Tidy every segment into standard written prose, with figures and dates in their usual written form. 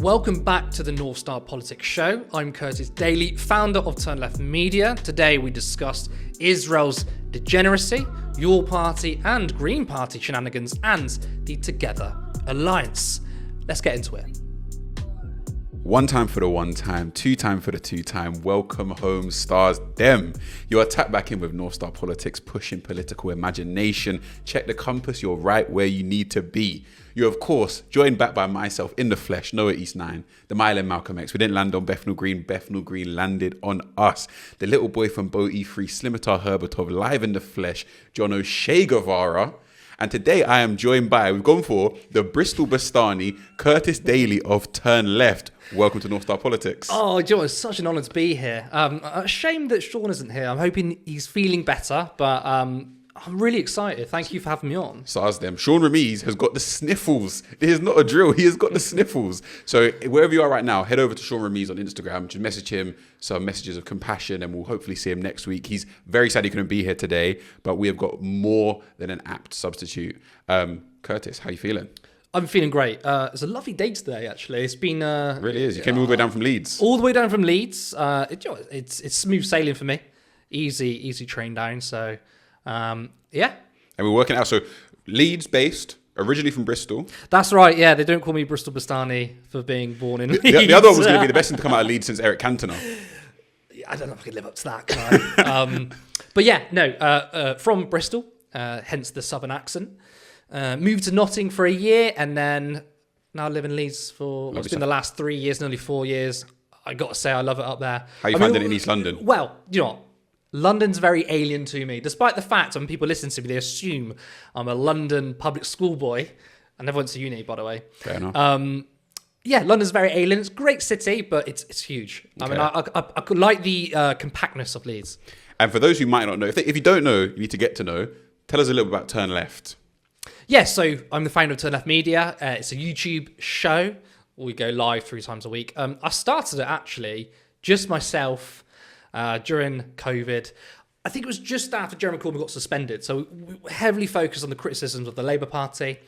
Welcome back to the Northstar Politics Show. I'm Curtis Daly, founder of Turn Left Media. Today we discussed Israel's degeneracy, your party and Green Party shenanigans, and the Together Alliance. Let's get into it. One time for the one time, two time for the two time. Welcome home, stars dem. You are tapped back in with Northstar Politics, pushing political imagination. Check the compass, you're right where you need to be. You're, of course, joined back by myself in the flesh, Noah East 9, the Mile and Malcolm X. We didn't land on Bethnal Green. Bethnal Green landed on us. The little boy from Bo E3, Slimitar Herbertov, live in the flesh, John O'Shea Guevara. And today I am joined by, we've gone for the Bristol Bastani, Curtis Daly of Turn Left. Welcome to Northstar Politics. Oh, John, it's such an honour to be here. A shame that Sean isn't here. I'm hoping he's feeling better, but I'm really excited. Thank you for having me on. SARS them. Sean Ramiz has got the sniffles. It is not a drill. He has got the sniffles. So wherever you are right now, head over to Sean Ramiz on Instagram. Just message him some messages of compassion and we'll hopefully see him next week. He's very sad he couldn't be here today, but we have got more than an apt substitute. Curtis, how are you feeling? I'm feeling great. It's a lovely day today, actually. It's been... It really is. You came all the way down from Leeds. All the way down from Leeds. It's smooth sailing for me. Easy train down, so... yeah. And we're working out. So Leeds based, originally from Bristol. That's right, yeah. They don't call me Bristol Bastani for being born in Leeds. The other one was going to be the best thing to come out of Leeds since Eric Cantona. I don't know if I can live up to that, can I? But yeah, no, from Bristol, hence the southern accent. Moved to Notting for a year and then now live in Leeds for what's been the last 3 years, nearly 4 years. I got to say, I love it up there. How you finding it in East London? Well, you know what? London's very alien to me, despite the fact when people listen to me, they assume I'm a London public school boy. I never went to uni, by the way. Fair enough. Yeah, London's very alien. It's a great city, but it's huge. Okay. I mean, I could like the compactness of Leeds. And for those who might not know, if you don't know, you need to get to know. Tell us a little bit about Turn Left. Yeah, so I'm the founder of Turn Left Media. It's a YouTube show. We go live 3 times a week. I started it actually just myself during COVID. I think it was just after Jeremy Corbyn got suspended. So we heavily focused on the criticisms of the Labour Party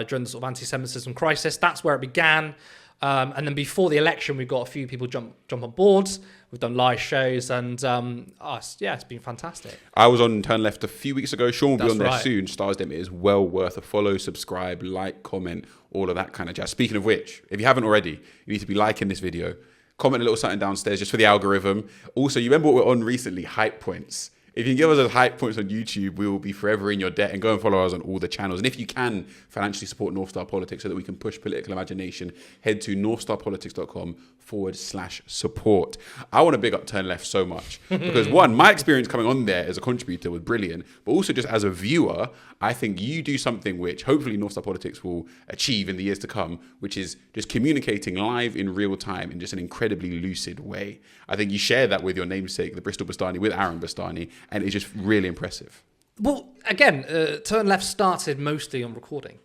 during the sort of anti-Semitism crisis. That's where it began. And then before the election, we got a few people jump on board. We've done live shows and it's been fantastic. I was on Turn Left a few weeks ago. Sean will be on there right. soon. Stars them. It is well worth a follow, subscribe, like, comment, all of that kind of jazz. Speaking of which, if you haven't already, you need to be liking this video. Comment a little something downstairs just for the algorithm. Also, you remember what we're on recently? Hype points. If you can give us those hype points on YouTube, we will be forever in your debt. And go and follow us on all the channels. And if you can financially support Northstar Politics so that we can push political imagination, head to northstarpolitics.com/support. I want to big up Turn Left so much. Because one, my experience coming on there as a contributor was brilliant. But also just as a viewer, I think you do something which hopefully Northstar Politics will achieve in the years to come, which is just communicating live in real time in just an incredibly lucid way. I think you share that with your namesake, the Bristol Bastani, with Aaron Bastani, and it's just really impressive. Well, again, Turn Left started mostly on recording.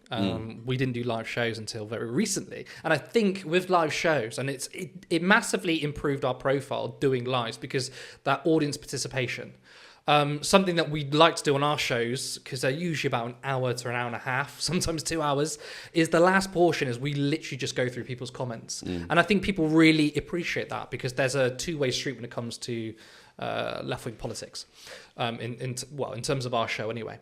We didn't do live shows until very recently. And I think with live shows, and it massively improved our profile doing lives because that audience participation. Something that we'd like to do on our shows, because they're usually about an hour to an hour and a half, sometimes 2 hours, is the last portion is we literally just go through people's comments. And I think people really appreciate that because there's a two-way street when it comes to left-wing politics, in terms of our show anyway.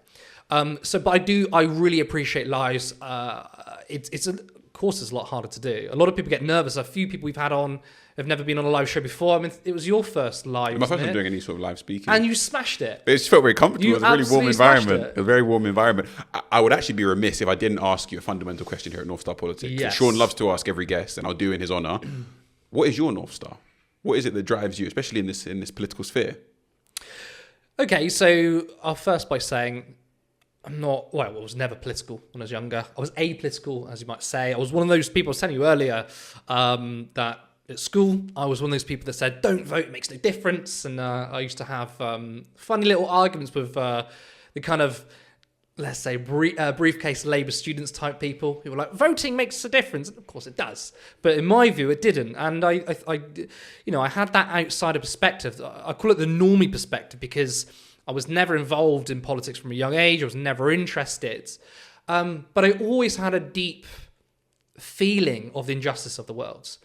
But I really appreciate lives. Of course, it's a lot harder to do. A lot of people get nervous. A few people we've had on have never been on a live show before. I mean, it was your first live. My first time doing any sort of live speaking. And you smashed it. It just felt very comfortable. It was a really warm environment. It. A very warm environment. I would actually be remiss if I didn't ask you a fundamental question here at Northstar Politics. Yes. Sean loves to ask every guest, and I'll do in his honour. What is your Northstar? What is it that drives you, especially in this political sphere? Okay, so I'll first by saying I was never political when I was younger. I was apolitical, as you might say. I was one of those people, I was telling you earlier, that at school, I was one of those people that said, don't vote, it makes no difference. And I used to have funny little arguments with the kind of, let's say, briefcase Labour students type people who were like, voting makes a difference. And of course it does. But in my view, it didn't. And I had that outsider perspective. I call it the normie perspective because I was never involved in politics from a young age. I was never interested. But I always had a deep feeling of the injustice of the world.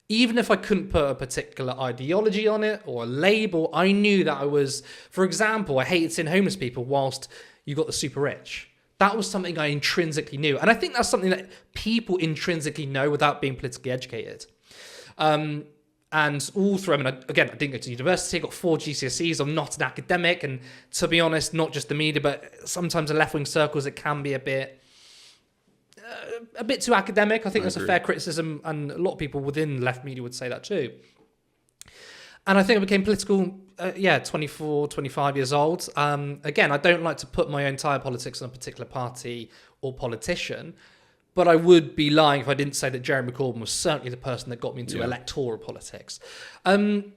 Even if I couldn't put a particular ideology on it or a label, I knew that I was, for example, I hated seeing homeless people whilst you got the super rich. That was something I intrinsically knew. And I think that's something that people intrinsically know without being politically educated. And all through, I mean, again, I didn't go to university, I got 4 GCSEs, I'm not an academic. And to be honest, not just the media, but sometimes in left-wing circles, it can be a bit too academic. I think that's a fair criticism, and a lot of people within left media would say that too. And I think I became political, 24, 25 years old. Again, I don't like to put my entire politics on a particular party or politician, but I would be lying if I didn't say that Jeremy Corbyn was certainly the person that got me into electoral politics. I'm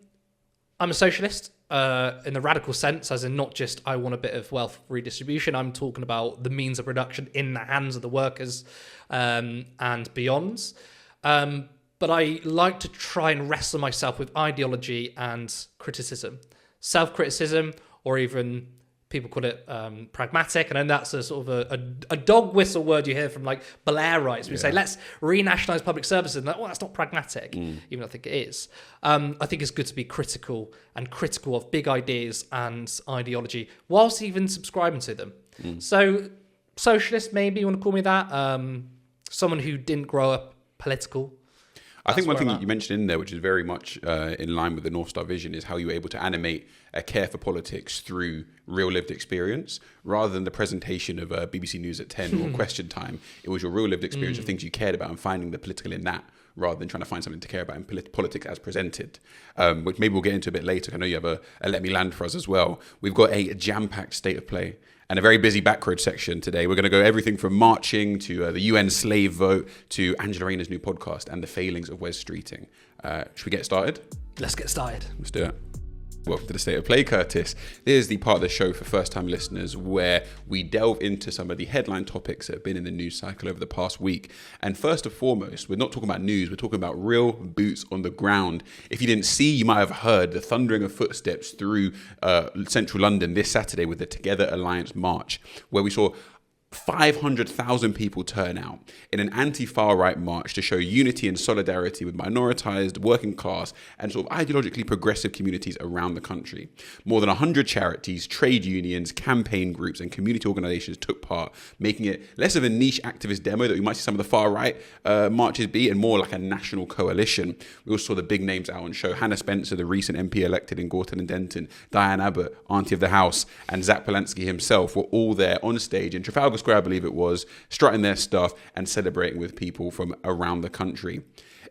a socialist in the radical sense, as in not just I want a bit of wealth redistribution. I'm talking about the means of production in the hands of the workers and beyond. But I like to try and wrestle myself with ideology and criticism. Self-criticism, or even people call it pragmatic. And then that's a sort of a dog whistle word you hear from like Blairites. We say, let's renationalise public services. And well, that's not pragmatic, even though I think it is. I think it's good to be critical of big ideas and ideology, whilst even subscribing to them. So socialist, maybe you want to call me that. Someone who didn't grow up political. I think one thing that you mentioned in there, which is very much in line with the Northstar vision, is how you were able to animate a care for politics through real lived experience, rather than the presentation of BBC News at 10 or Question Time. It was your real lived experience of things you cared about and finding the political in that, rather than trying to find something to care about in politics as presented, which maybe we'll get into a bit later. I know you have a Let Me Land for us as well. We've got a jam-packed state of play and a very busy backroad section today. We're going to go everything from marching to the UN slave vote to Angela Rayner's new podcast and the failings of Wes Streeting. Should we get started? Let's get started. Let's do it. Welcome to the State of Play, Curtis. This is the part of the show for first-time listeners where we delve into some of the headline topics that have been in the news cycle over the past week. And first and foremost, we're not talking about news, we're talking about real boots on the ground. If you didn't see, you might have heard the thundering of footsteps through central London this Saturday with the Together Alliance March, where we saw 500,000 people turn out in an anti-far right march to show unity and solidarity with minoritized, working class and sort of ideologically progressive communities around the country. More than 100 charities, trade unions, campaign groups and community organizations took part, making it less of a niche activist demo that we might see some of the far right marches be, and more like a national coalition. We also saw the big names out on show. Hannah Spencer, the recent MP elected in Gorton and Denton, Diane Abbott, Auntie of the House, and Zach Polanski himself were all there on stage in Trafalgar Square, I believe it was, strutting their stuff and celebrating with people from around the country.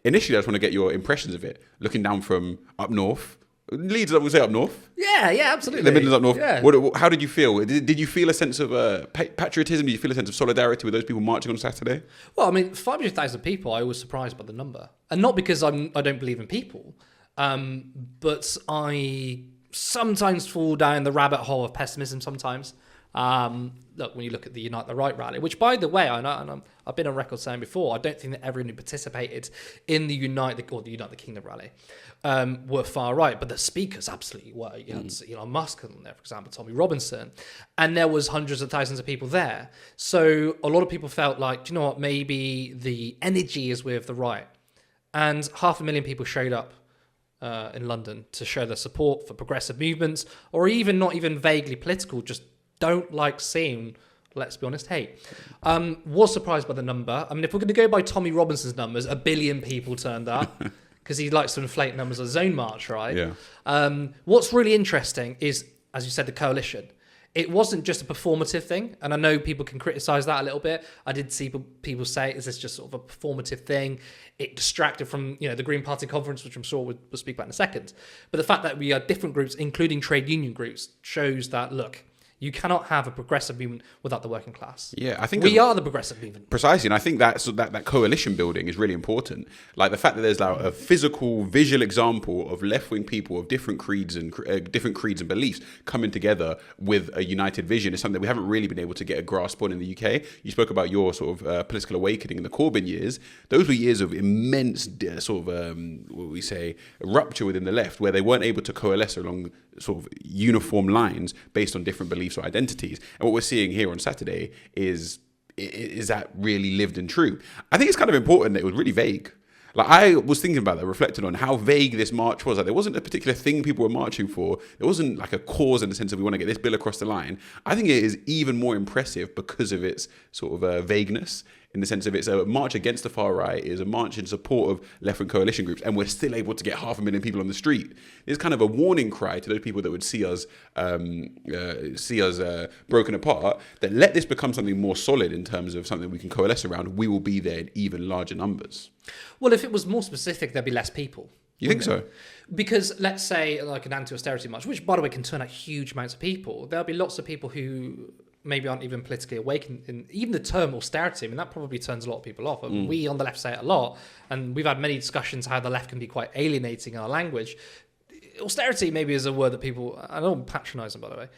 Initially, I just want to get your impressions of it, looking down from up north. Leeds, I would say up north. Yeah, absolutely. The Midlands up north. Yeah. How did you feel? Did you feel a sense of patriotism? Did you feel a sense of solidarity with those people marching on Saturday? Well, I mean, 500,000 people, I was surprised by the number. And not because I don't believe in people, but I sometimes fall down the rabbit hole of pessimism sometimes. Look, when you look at the Unite the Right rally, which, by the way, I've been on record saying before, I don't think that everyone who participated in the Unite the Kingdom rally were far right, but the speakers absolutely were. You had Elon Musk on there, for example, Tommy Robinson, and there was hundreds of thousands of people there. So a lot of people felt like, do you know what, maybe the energy is with the right, and 500,000 people showed up in London to show their support for progressive movements, or even not even vaguely political, just don't like seeing, let's be honest, hate. Was surprised by the number. I mean, if we're going to go by Tommy Robinson's numbers, 1 billion people turned up because he likes to inflate numbers on his own march, right? Yeah. What's really interesting is, as you said, the coalition. It wasn't just a performative thing, and I know people can criticise that a little bit. I did see people say, is this just sort of a performative thing? It distracted from the Green Party conference, which I'm sure we'll speak about in a second. But the fact that we had different groups, including trade union groups, shows that, look, you cannot have a progressive movement without the working class. Yeah, I think we are the progressive movement. Precisely, and I think that coalition building is really important. Like the fact that there's like a physical, visual example of left-wing people of different creeds and beliefs coming together with a united vision is something that we haven't really been able to get a grasp on in the UK. You spoke about your sort of political awakening in the Corbyn years. Those were years of immense rupture within the left, where they weren't able to coalesce along sort of uniform lines based on different beliefs or identities. And what we're seeing here on Saturday is is that really lived and true? I think it's kind of important that it was really vague. Like, I was thinking about that, reflecting on how vague this march was. Like, there wasn't a particular thing people were marching for. There wasn't like a cause in the sense of we want to get this bill across the line. I think it is even more impressive because of its sort of vagueness, in the sense of it's a march against the far right, is a march in support of left-wing coalition groups, and we're still able to get 500,000 people on the street. It's kind of a warning cry to those people that would see us broken apart, that let this become something more solid in terms of something we can coalesce around. We will be there in even larger numbers. Well, if it was more specific, there'd be less people. You think so? Because let's say like an anti-austerity march, which by the way can turn out huge amounts of people, there'll be lots of people who maybe aren't even politically awake. In even the term austerity, I mean, that probably turns a lot of people off. I mean, we on the left say it a lot, and we've had many discussions how the left can be quite alienating in our language. Austerity maybe is a word that people, I don't patronise them, by the way.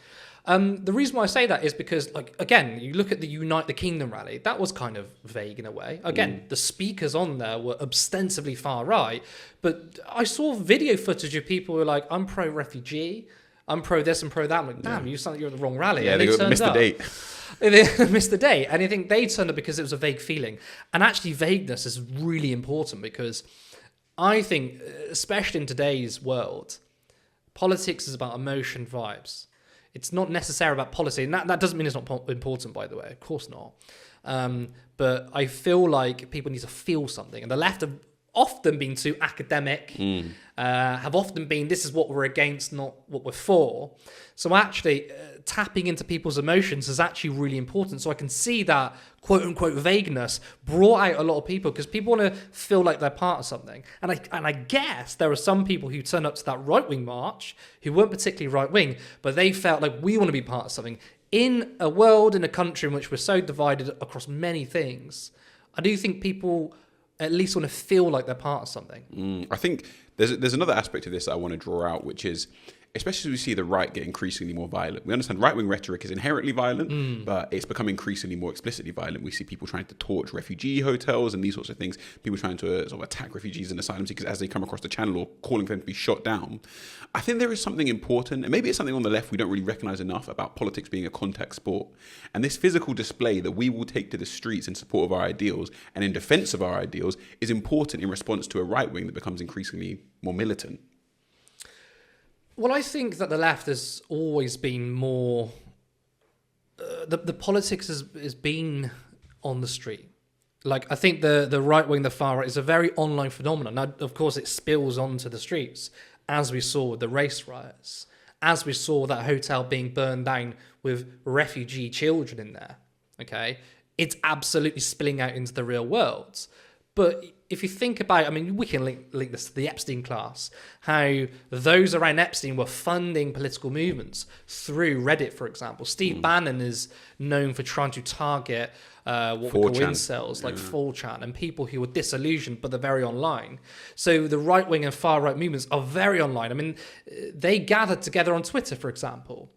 The reason why I say that is because, like, again, you look at the Unite the Kingdom rally, that was kind of vague in a way. Again, the speakers on there were ostensibly far right, but I saw video footage of people who were like, I'm pro-refugee, I'm pro this and pro that. I'm like, damn, you sound like you're at the wrong rally. Yeah, they missed the date. They missed the date. And I think they turned up because it was a vague feeling. And actually, vagueness is really important because I think, especially in today's world, politics is about emotion, vibes. It's not necessarily about policy. And that doesn't mean it's not important, by the way. Of course not. But I feel like people need to feel something. And the left have often been too academic, have often been, this is what we're against, not what we're for. So actually, tapping into people's emotions is actually really important. So I can see that quote-unquote vagueness brought out a lot of people because people want to feel like they're part of something. And I guess there are some people who turned up to that right-wing march who weren't particularly right-wing, but they felt like we want to be part of something. In a world, in a country in which we're so divided across many things, I do think people at least want to feel like they're part of something. I think there's another aspect of this that I want to draw out, which is, especially as we see the right get increasingly more violent. We understand right-wing rhetoric is inherently violent, but it's become increasingly more explicitly violent. We see people trying to torch refugee hotels and these sorts of things, people trying to sort of attack refugees and asylum seekers as they come across the channel or calling for them to be shot down. I think there is something important, and maybe it's something on the left we don't really recognise enough about politics being a contact sport. And this physical display that we will take to the streets in support of our ideals and in defence of our ideals is important in response to a right-wing that becomes increasingly more militant. Well, I think that the left has always been more... the politics has been on the street. Like, I think the right wing, the far right, is a very online phenomenon. Now, of course, it spills onto the streets, as we saw with the race riots, as we saw that hotel being burned down with refugee children in there, okay? It's absolutely spilling out into the real world. But if you think about, I mean, we can link this to the Epstein class, how those around Epstein were funding political movements through Reddit, for example. Steve Bannon is known for trying to target what we call incels, like 4chan, and people who are disillusioned, but they're very online. So the right-wing and far-right movements are very online. I mean, they gathered together on Twitter, for example.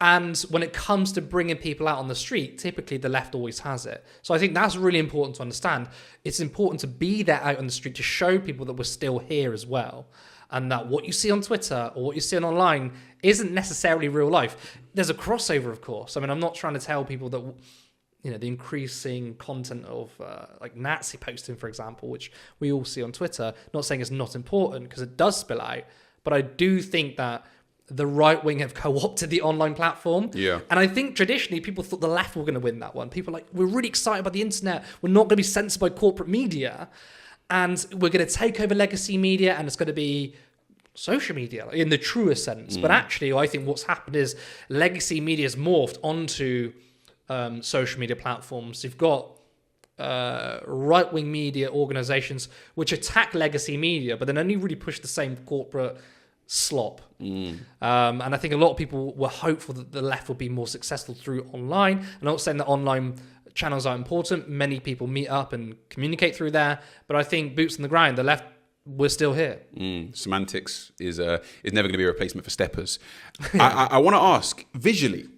And when it comes to bringing people out on the street, typically the left always has it. So I think that's really important to understand. It's important to be there out on the street to show people that we're still here as well. And that what you see on Twitter or what you see online isn't necessarily real life. There's a crossover, of course. I mean, I'm not trying to tell people that, you know, the increasing content of like Nazi posting, for example, which we all see on Twitter, not saying it's not important because it does spill out. But I do think that the right wing have co-opted the online platform. Yeah. And I think traditionally people thought the left were going to win that one. People are like, we're really excited about the internet. We're not going to be censored by corporate media. And we're going to take over legacy media and it's going to be social media in the truest sense. But actually, I think what's happened is legacy media has morphed onto social media platforms. You've got right-wing media organizations which attack legacy media, but then only really push the same corporate slop. And I think a lot of people were hopeful that the left would be more successful through online. I'm not saying that online channels are important. Many people meet up and communicate through there. But I think boots on the ground, the left, we're still here. Semantics is never going to be a replacement for steppers. I want to ask, visually,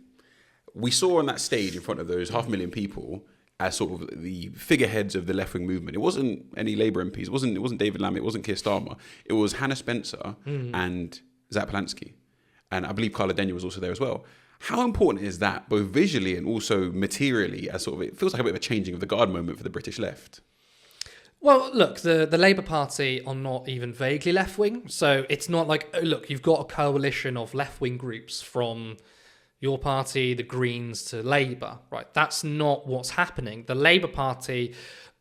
we saw on that stage in front of those 500,000 people as sort of the figureheads of the left-wing movement. It wasn't any Labour MPs. It wasn't David Lamb. It wasn't Keir Starmer. It was Hannah Spencer and Zach Polanski. And I believe Carla Denyer was also there as well. How important is that, both visually and also materially, as sort of it feels like a bit of a changing of the guard moment for the British left? Well, look, the Labour Party are not even vaguely left-wing, so it's not like, oh, look, you've got a coalition of left-wing groups from your party, the Greens, to Labour, right? That's not what's happening. The Labour Party,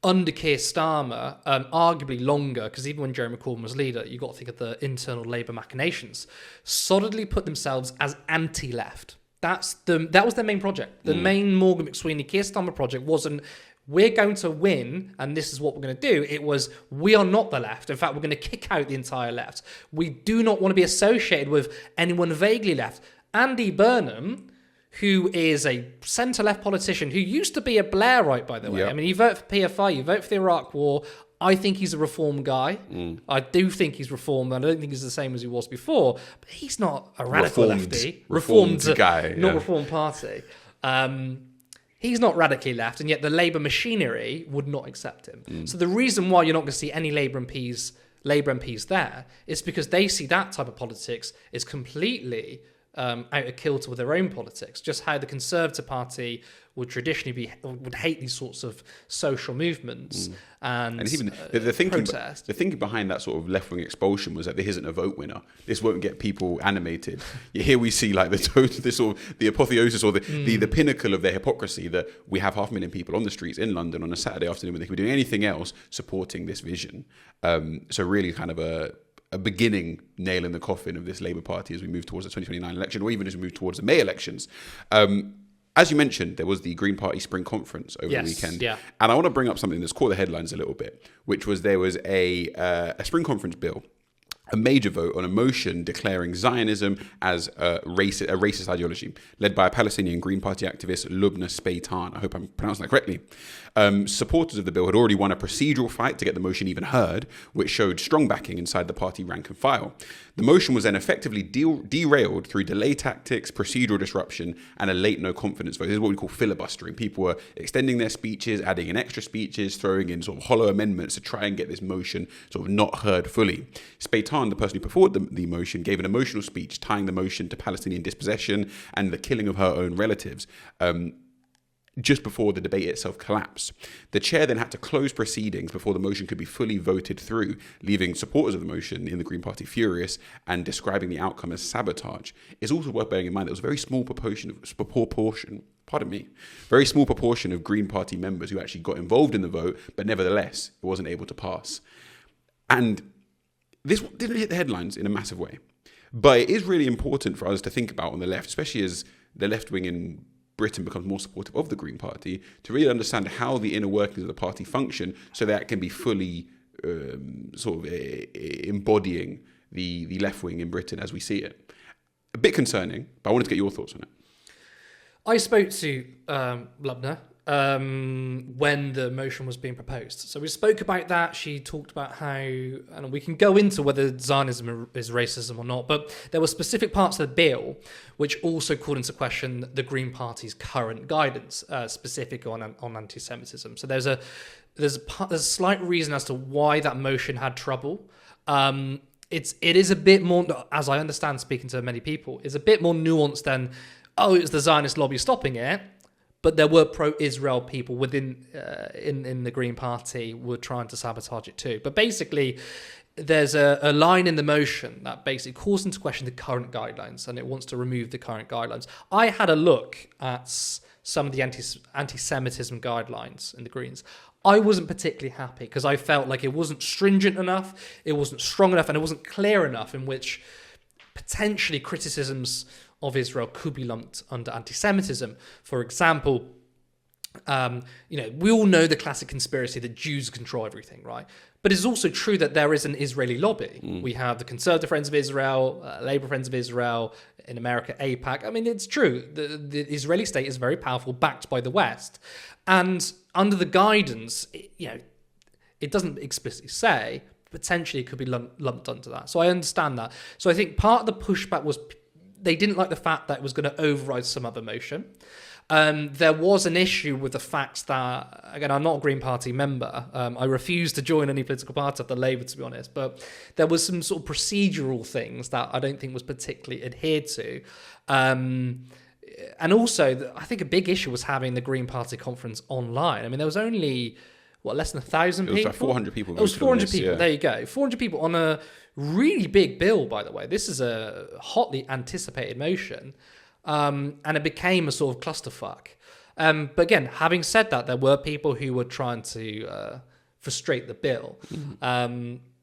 under Keir Starmer, arguably longer, because even when Jeremy Corbyn was leader, you got to think of the internal Labour machinations, solidly put themselves as anti-left. That was their main project. The main Morgan McSweeney, Keir Starmer project wasn't, we're going to win and this is what we're going to do. It was, we are not the left. In fact, we're going to kick out the entire left. We do not want to be associated with anyone vaguely left. Andy Burnham, who is a centre-left politician, who used to be a Blairite, by the way. Yep. I mean, you vote for PFI, you vote for the Iraq War. I think he's a reform guy. I do think he's reformed. I don't think he's the same as he was before. But he's not a radical lefty. Reformed guy. Not Reform Party. He's not radically left, and yet the Labour machinery would not accept him. So the reason why you're not going to see any Labour MPs there is because they see that type of politics is completely out of kilter with their own politics. Just how the Conservative Party would traditionally would hate these sorts of social movements and it's even the thinking behind that sort of left-wing expulsion was that there isn't a vote winner. This won't get people animated. Here we see like the apotheosis or the pinnacle of their hypocrisy, that we have 500,000 people on the streets in London on a Saturday afternoon when they could be doing anything else supporting this vision. So really kind of a beginning nail in the coffin of this Labour Party as we move towards the 2029 election, or even as we move towards the May elections. As you mentioned, there was the Green Party Spring Conference over the weekend. Yeah. And I want to bring up something that's caught the headlines a little bit, which was there was a Spring Conference bill, a major vote on a motion declaring Zionism as a racist ideology, led by a Palestinian Green Party activist, Lubna Speitan. I hope I'm pronouncing that correctly. Supporters of the bill had already won a procedural fight to get the motion even heard, which showed strong backing inside the party rank and file. The motion was then effectively derailed through delay tactics, procedural disruption, and a late no-confidence vote. This is what we call filibustering. People were extending their speeches, adding in extra speeches, throwing in sort of hollow amendments to try and get this motion sort of not heard fully. Speitan, the person who put forward the motion, gave an emotional speech tying the motion to Palestinian dispossession and the killing of her own relatives. Just before the debate itself collapsed. The chair then had to close proceedings before the motion could be fully voted through, leaving supporters of the motion in the Green Party furious and describing the outcome as sabotage. It's also worth bearing in mind that there was a very small proportion of Green Party members who actually got involved in the vote, but nevertheless, it wasn't able to pass. And this didn't hit the headlines in a massive way. But it is really important for us to think about on the left, especially as the left wing in Britain becomes more supportive of the Green Party, to really understand how the inner workings of the party function so that it can be fully embodying the left wing in Britain as we see it. A bit concerning, but I wanted to get your thoughts on it. I spoke to Lubna when the motion was being proposed. So we spoke about that. She talked about how, and we can go into whether Zionism is racism or not, but there were specific parts of the bill which also called into question the Green Party's current guidance, specific on anti-Semitism. So there's a slight reason as to why that motion had trouble. It is a bit more, as I understand, speaking to many people, it's a bit more nuanced than, it was the Zionist lobby stopping it. But there were pro-Israel people within in the Green Party were trying to sabotage it too. But basically, there's a line in the motion that basically calls into question the current guidelines, and it wants to remove the current guidelines. I had a look at some of the anti-Semitism guidelines in the Greens. I wasn't particularly happy because I felt like it wasn't stringent enough, it wasn't strong enough, and it wasn't clear enough in which potentially criticisms of Israel could be lumped under anti-Semitism. For example, we all know the classic conspiracy that Jews control everything, right? But it's also true that there is an Israeli lobby. We have the Conservative Friends of Israel, Labour Friends of Israel, in America, AIPAC. I mean, it's true. The Israeli state is very powerful, backed by the West. And under the guidance, it doesn't explicitly say, potentially it could be lumped under that. So I understand that. So I think part of the pushback was they didn't like the fact that it was going to override some other motion. There was an issue with the fact that, again, I'm not a Green Party member. I refuse to join any political party of the Labour, to be honest. But there was some sort of procedural things that I don't think was particularly adhered to. and also, I think a big issue was having the Green Party conference online. I mean, there was only, less than 1,000 people? It was like 400 people. It was 400 people. Yeah. There you go. 400 people on a really big bill, by the way. This is a hotly anticipated motion. And it became a sort of clusterfuck. But again, having said that, there were people who were trying to frustrate the bill.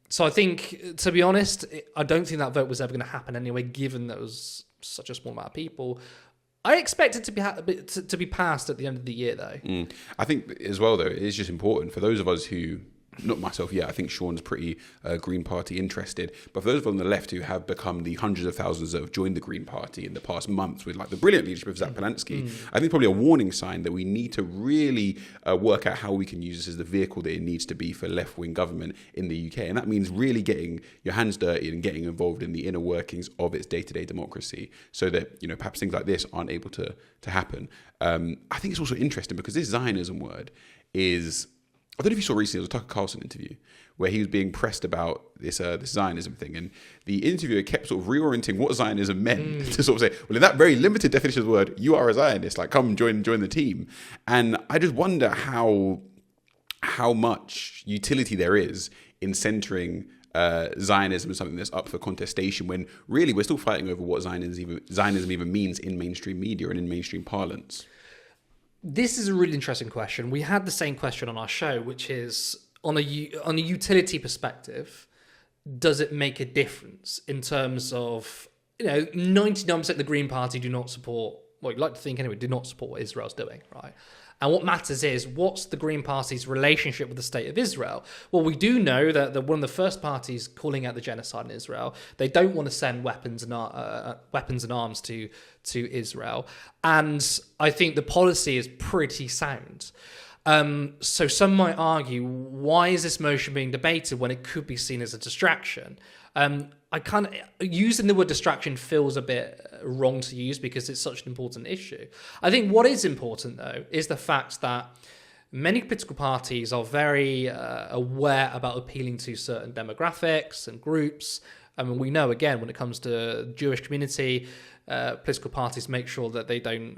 So I think, to be honest, I don't think that vote was ever going to happen anyway, given that it was such a small amount of people. I expect it to be passed at the end of the year, though. I think as well, though, it is just important for those of us who, not myself, I think Sean's pretty Green Party interested, but for those of us on the left who have become the hundreds of thousands that have joined the Green Party in the past months with like the brilliant leadership of Zach Polanski, I think probably a warning sign that we need to really work out how we can use this as the vehicle that it needs to be for left-wing government in the UK. And that means really getting your hands dirty and getting involved in the inner workings of its day-to-day democracy so that, perhaps things like this aren't able to happen. I think it's also interesting because this Zionism word is... I don't know if you saw recently, there was a Tucker Carlson interview where he was being pressed about this Zionism thing. And the interviewer kept sort of reorienting what Zionism meant to sort of say, well, in that very limited definition of the word, you are a Zionist, like come join the team. And I just wonder how much utility there is in centering Zionism as something that's up for contestation when really we're still fighting over what Zionism even means in mainstream media and in mainstream parlance. This is a really interesting question. We had the same question on our show, which is on a utility perspective, does it make a difference in terms of, 99% of the Green Party do not support, you'd like to think anyway, do not support what Israel's doing, right? And what matters is, what's the Green Party's relationship with the state of Israel? Well, we do know that one of the first parties calling out the genocide in Israel, they don't want to send weapons and arms to Israel. And I think the policy is pretty sound. So some might argue, why is this motion being debated when it could be seen as a distraction? Using the word distraction feels a bit wrong to use because it's such an important issue. I think what is important, though, is the fact that many political parties are very aware about appealing to certain demographics and groups. I mean, we know, again, when it comes to Jewish community, political parties make sure that they don't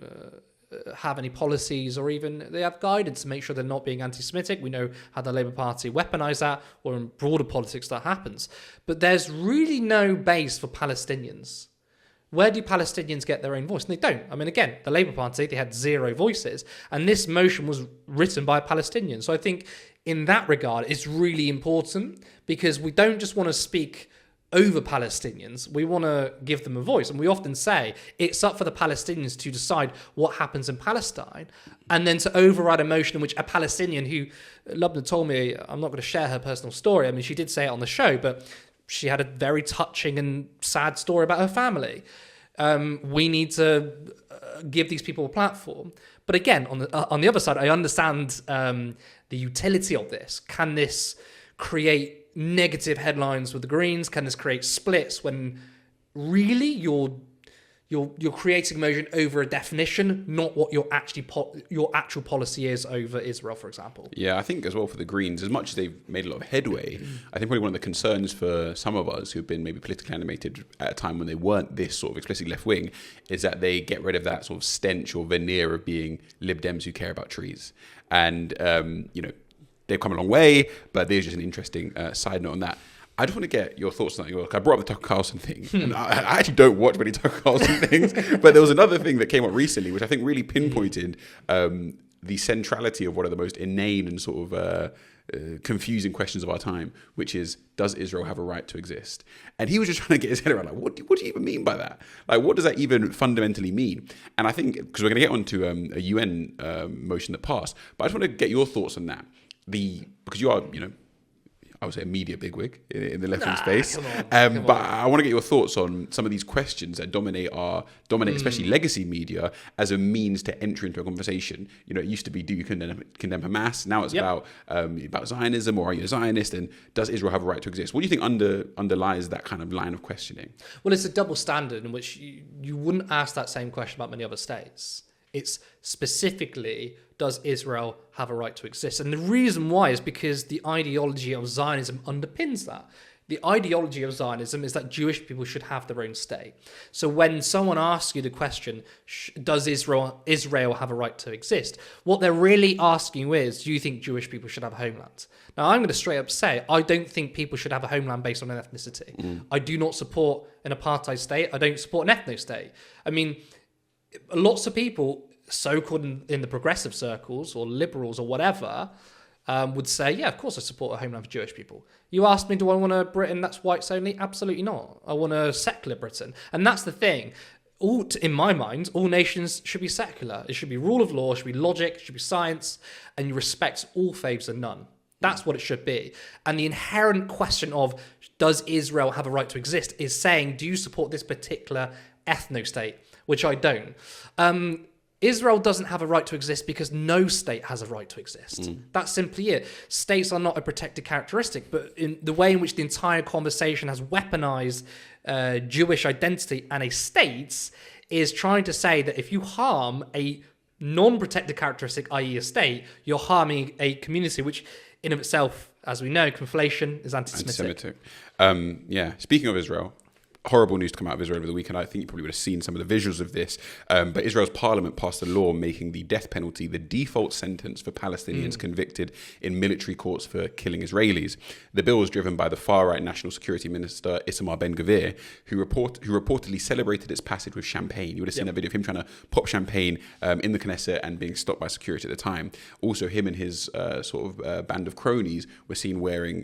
have any policies or even they have guidance to make sure they're not being anti-Semitic. We know how the Labour Party weaponise that, or in broader politics that happens. But there's really no base for Palestinians. Where do Palestinians get their own voice? And they don't. I mean, again, the Labour Party, they had 0 voices, and this motion was written by Palestinians. So I think in that regard, it's really important because we don't just want to speak over Palestinians, we want to give them a voice. And we often say it's up for the Palestinians to decide what happens in Palestine and then to override a motion in which a Palestinian who, Lubna told me, I'm not going to share her personal story. I mean, she did say it on the show, but she had a very touching and sad story about her family. We need to give these people a platform. But again, on the other side, I understand the utility of this. Can this create negative headlines with the Greens? Can this create splits when really you're creating motion over a definition, not what your actual policy is over Israel, for example? Yeah, I think as well for the Greens, as much as they've made a lot of headway, I think probably one of the concerns for some of us who've been maybe politically animated at a time when they weren't this sort of explicitly left wing, is that they get rid of that sort of stench or veneer of being Lib Dems who care about trees. And they've come a long way, but there's just an interesting side note on that. I just want to get your thoughts on that. I brought up the Tucker Carlson thing, and I actually don't watch many Tucker Carlson things, but there was another thing that came up recently, which I think really pinpointed the centrality of one of the most inane and sort of confusing questions of our time, which is, does Israel have a right to exist? And he was just trying to get his head around, like, what do you even mean by that? Like, what does that even fundamentally mean? And I think, because we're going to get onto a UN motion that passed, but I just want to get your thoughts on that. Because you are, I would say a media bigwig in the left-wing space. But I want to get your thoughts on some of these questions that dominate especially legacy media as a means to enter into a conversation. It used to be, do you condemn Hamas? Now it's about Zionism, or are you a Zionist? And does Israel have a right to exist? What do you think underlies that kind of line of questioning? Well, it's a double standard in which you wouldn't ask that same question about many other states. It's specifically, does Israel have a right to exist? And the reason why is because the ideology of Zionism underpins that. The ideology of Zionism is that Jewish people should have their own state. So when someone asks you the question, does Israel have a right to exist? What they're really asking you is, do you think Jewish people should have a homeland? Now, I'm going to straight up say, I don't think people should have a homeland based on an ethnicity. I do not support an apartheid state. I don't support an ethno state. I mean, lots of people, so-called in the progressive circles or liberals or whatever, would say, yeah, of course I support a homeland for Jewish people. You asked me, do I want a Britain that's whites only? Absolutely not. I want a secular Britain. And that's the thing. In my mind, all nations should be secular. It should be rule of law, it should be logic, it should be science, and you respect all faiths and none. That's what it should be. And the inherent question of, does Israel have a right to exist, is saying, do you support this particular ethno-state? Which I don't. Israel doesn't have a right to exist because no state has a right to exist. That's simply it. States are not a protected characteristic, but in the way in which the entire conversation has weaponized Jewish identity and a state is trying to say that if you harm a non-protected characteristic, i.e. a state, you're harming a community, which in of itself, as we know, conflation is anti-Semitic. Speaking of Israel, horrible news to come out of Israel over the weekend. I think you probably would have seen some of the visuals of this. But Israel's parliament passed a law making the death penalty the default sentence for Palestinians convicted in military courts for killing Israelis. The bill was driven by the far-right National Security Minister Itamar Ben-Gvir, who reportedly celebrated its passage with champagne. You would have seen that video of him trying to pop champagne in the Knesset and being stopped by security at the time. Also, him and his band of cronies were seen wearing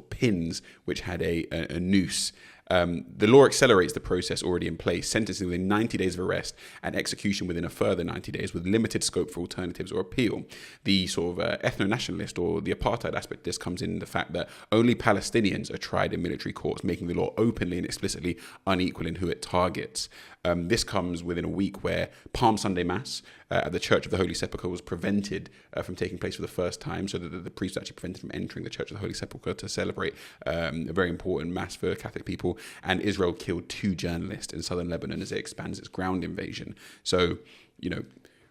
pins which had a noose. The law accelerates the process already in place, sentencing within 90 days of arrest and execution within a further 90 days with limited scope for alternatives or appeal. The ethno-nationalist or the apartheid aspect of this comes in the fact that only Palestinians are tried in military courts, making the law openly and explicitly unequal in who it targets. This comes within a week where Palm Sunday Mass at the Church of the Holy Sepulchre was prevented from taking place for the first time, so that the priest actually prevented from entering the Church of the Holy Sepulchre to celebrate a very important mass for Catholic people. And Israel killed 2 journalists in southern Lebanon as it expands its ground invasion. So,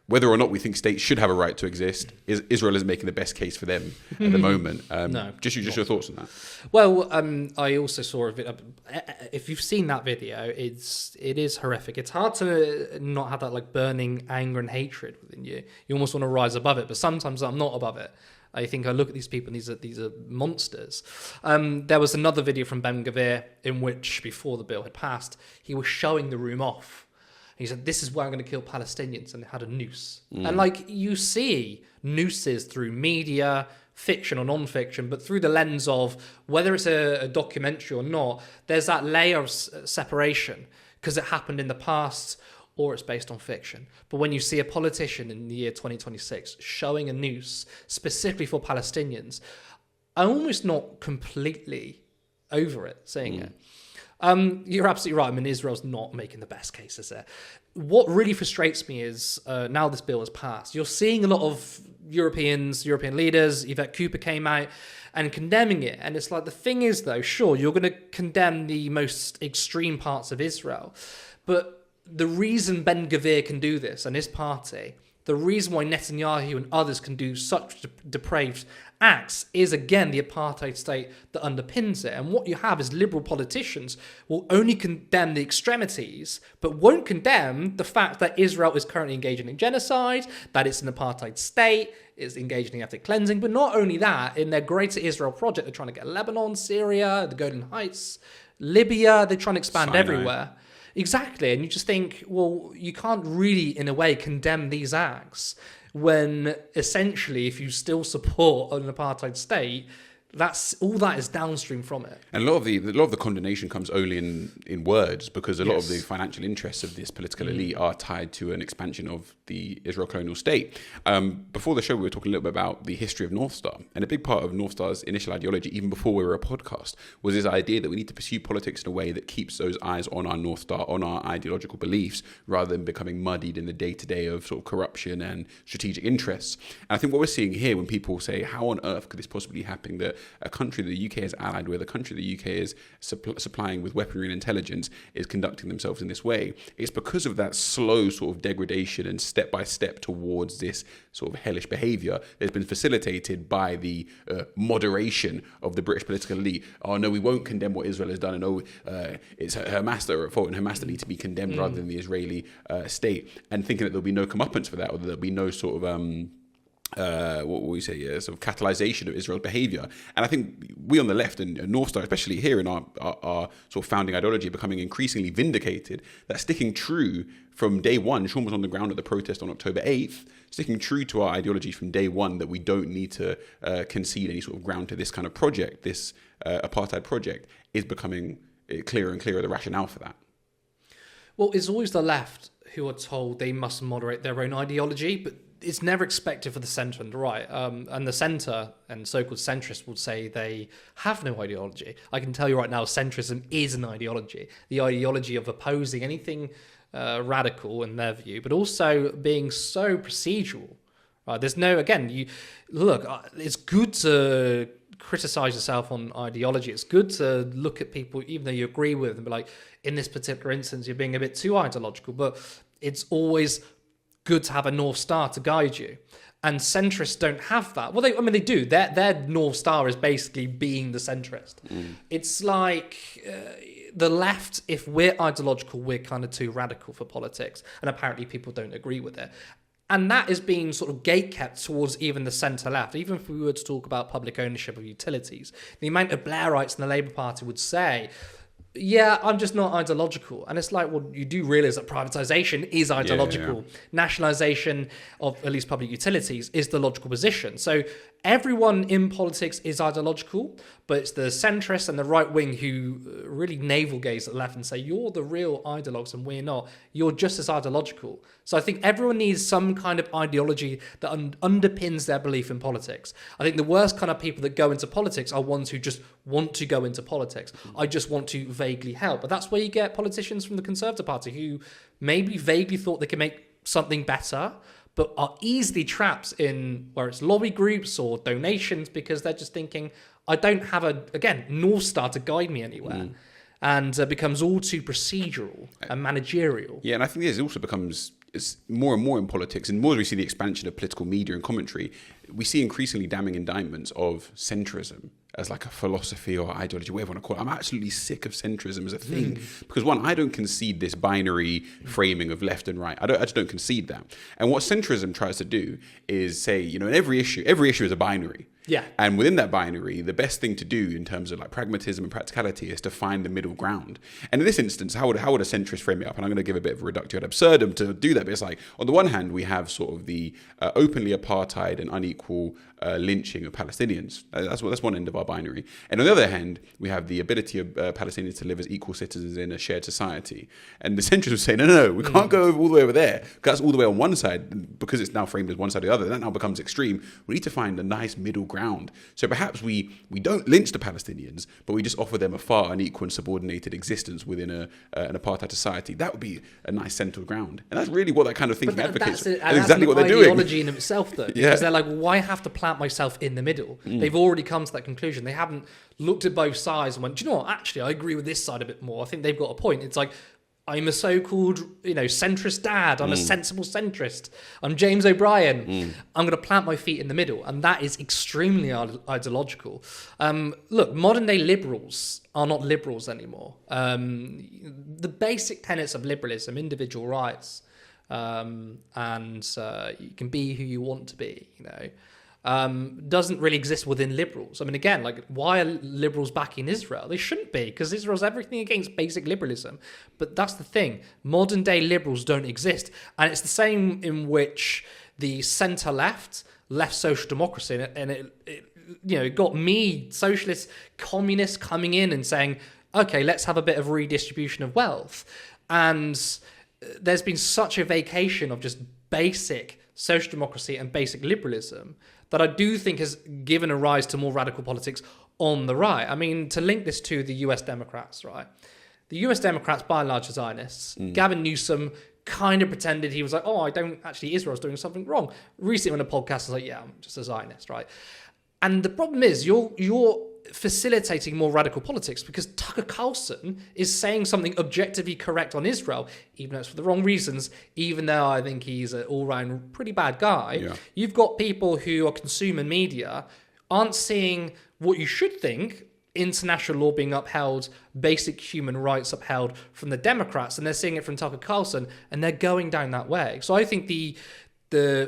whether or not we think states should have a right to exist, Israel is making the best case for them at the moment. Just your thoughts on that. Well, I also saw a video. If you've seen that video, it is horrific. It's hard to not have that burning anger and hatred within you. You almost want to rise above it, but sometimes I'm not above it. I think I look at these people and these are monsters. There was another video from Ben-Gvir in which, before the bill had passed, he was showing the room off. He said, this is where I'm going to kill Palestinians, and it had a noose. And you see nooses through media, fiction or non-fiction, but through the lens of whether it's a documentary or not, there's that layer of separation because it happened in the past or it's based on fiction. But when you see a politician in the year 2026 showing a noose specifically for Palestinians, I'm almost not completely over it, saying it. You're absolutely right. I mean, Israel's not making the best case, is it? What really frustrates me is now this bill has passed, you're seeing a lot of European leaders. Yvette Cooper came out and condemning it. And it's like, the thing is, though, sure, you're going to condemn the most extreme parts of Israel. But the reason Ben-Gvir can do this and his party, the reason why Netanyahu and others can do such depraved acts is, again, the apartheid state that underpins it. And what you have is liberal politicians will only condemn the extremities, but won't condemn the fact that Israel is currently engaging in genocide, that it's an apartheid state, is engaging in ethnic cleansing. But not only that, in their Greater Israel project, they're trying to get Lebanon, Syria, the Golan Heights, Libya, they're trying to expand Sinai. Everywhere. Exactly. And you just think, well, you can't really, in a way, condemn these acts when essentially, if you still support an apartheid state, that's all that is downstream from it. And a lot of the condemnation comes only in words, because a lot of the financial interests of this political elite are tied to an expansion of the Israel colonial state. Before the show, we were talking a little bit about the history of Northstar, and a big part of Northstar's initial ideology, even before we were a podcast, was this idea that we need to pursue politics in a way that keeps those eyes on our Northstar, on our ideological beliefs, rather than becoming muddied in the day-to-day of sort of corruption and strategic interests. And I think what we're seeing here, when people say, how on earth could this possibly happen, that a country that the UK is allied with, a country the UK is supplying with weaponry and intelligence, is conducting themselves in this way. It's because of that slow sort of degradation and step by step towards this sort of hellish behaviour that's been facilitated by the moderation of the British political elite. Oh no, we won't condemn what Israel has done, and it's Hamas that are at fault, and Hamas that need to be condemned rather than the Israeli state, and thinking that there'll be no comeuppance for that, or that there'll be no sort of what will we say, sort of catalyzation of Israel's behaviour. And I think we on the left, and Northstar, especially here in our sort of founding ideology, are becoming increasingly vindicated that sticking true from day one, Sean was on the ground at the protest on October 8th, sticking true to our ideology from day one, that we don't need to concede any sort of ground to this kind of project, this apartheid project, is becoming clearer and clearer, the rationale for that. Well, it's always the left who are told they must moderate their own ideology, but it's never expected for the centre and the right. And the centre and so-called centrists would say they have no ideology. I can tell you right now, centrism is an ideology. The ideology of opposing anything radical in their view, but also being so procedural. Right? There's no, again, it's good to criticize yourself on ideology. It's good to look at people, even though you agree with them, and be like, in this particular instance, you're being a bit too ideological, but it's always good to have a North Star to guide you. And centrists don't have that. Well, they do. Their North Star is basically being the centrist. It's like the left, if we're ideological, we're kind of too radical for politics. And apparently people don't agree with it. And that is being sort of gatekept towards even the centre-left. Even if we were to talk about public ownership of utilities, the amount of Blairites in the Labour Party would say, yeah, I'm just not ideological. And it's like, well, you do realise that privatisation is ideological. Yeah. Nationalisation of at least public utilities is the logical position. So everyone in politics is ideological, but it's the centrists and the right wing who really navel gaze at the left and say, you're the real ideologues and we're not. You're just as ideological. So I think everyone needs some kind of ideology that underpins their belief in politics. I think the worst kind of people that go into politics are ones who just want to go into politics. I just want to vaguely help. But that's where you get politicians from the Conservative Party who maybe vaguely thought they could make something better, but are easily trapped in where it's lobby groups or donations because they're just thinking, I don't have North Star to guide me anywhere. And becomes all too procedural and managerial. Yeah, and I think this also becomes more and more in politics, and more as we see the expansion of political media and commentary, we see increasingly damning indictments of centrism as like a philosophy or ideology, whatever you want to call it. I'm absolutely sick of centrism as a thing because, one, I don't concede this binary framing of left and right. I just don't concede that. And what centrism tries to do is say, in every issue is a binary. Yeah. And within that binary, the best thing to do in terms of like pragmatism and practicality is to find the middle ground. And in this instance, how would a centrist frame it up? And I'm going to give a bit of a reductio ad absurdum to do that. But it's like, on the one hand, we have sort of the openly apartheid and unequal lynching of Palestinians. That's one end of our binary. And on the other hand, we have the ability of Palestinians to live as equal citizens in a shared society. And the centrists would say, no, we can't go all the way over there, because that's all the way on one side, because it's now framed as one side or the other. That now becomes extreme. We need to find a nice middle ground. So perhaps we don't lynch the Palestinians, but we just offer them a far unequal and subordinated existence within an apartheid society. That would be a nice central ground. And that's really what that kind of thinking advocates. That's exactly what they're doing. Ideology in itself, though, because they're like, well, why have to plant myself in the middle? They've already come to that conclusion. They haven't looked at both sides and went, do you know what? Actually, I agree with this side a bit more. I think they've got a point. It's like, I'm a so-called, centrist dad. I'm a sensible centrist. I'm James O'Brien. I'm going to plant my feet in the middle. And that is extremely ideological. Look, modern-day liberals are not liberals anymore. The basic tenets of liberalism, individual rights, and you can be who you want to be, doesn't really exist within liberals. I mean, again, like, why are liberals backing Israel? They shouldn't be, because Israel's everything against basic liberalism. But that's the thing. Modern day liberals don't exist. And it's the same in which the centre-left left social democracy, and it got me, socialists, communists, coming in and saying, okay, let's have a bit of redistribution of wealth. And there's been such a vacation of just basic social democracy and basic liberalism that I do think has given a rise to more radical politics on the right. I mean, to link this to the US Democrats, right? The US Democrats, by and large, are Zionists. Gavin Newsom kind of pretended he was like, Israel's doing something wrong. Recently on a podcast, I was like, yeah, I'm just a Zionist, right? And the problem is you're facilitating more radical politics because Tucker Carlson is saying something objectively correct on Israel, even though it's for the wrong reasons, even though I think he's an all-round pretty bad guy. Yeah. You've got people who are consuming media, aren't seeing what you should think, international law being upheld, basic human rights upheld from the Democrats, and they're seeing it from Tucker Carlson, and they're going down that way. So I think the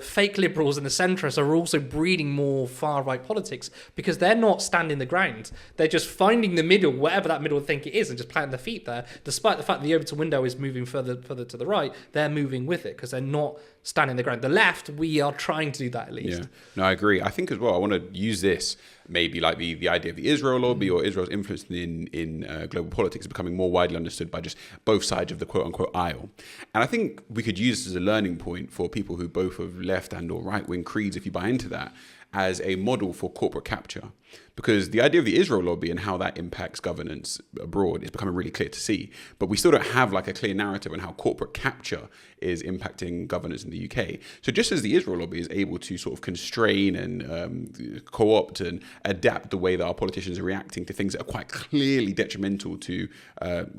fake liberals and the centrists are also breeding more far-right politics because they're not standing the ground. They're just finding the middle, whatever that middle think it is, and just planting their feet there. Despite the fact that the Overton window is moving further to the right, they're moving with it because they're not standing the ground. The left, we are trying to do that at least. Yeah, no, I agree. I think as well, I want to use this, maybe like the idea of the Israel lobby or Israel's influence in global politics is becoming more widely understood by just both sides of the quote-unquote aisle. And I think we could use this as a learning point for people who both have left and or right-wing creeds, if you buy into that, as a model for corporate capture. Because the idea of the Israel lobby and how that impacts governance abroad is becoming really clear to see. But we still don't have like a clear narrative on how corporate capture is impacting governance in the UK. So just as the Israel lobby is able to sort of constrain and co-opt and adapt the way that our politicians are reacting to things that are quite clearly detrimental to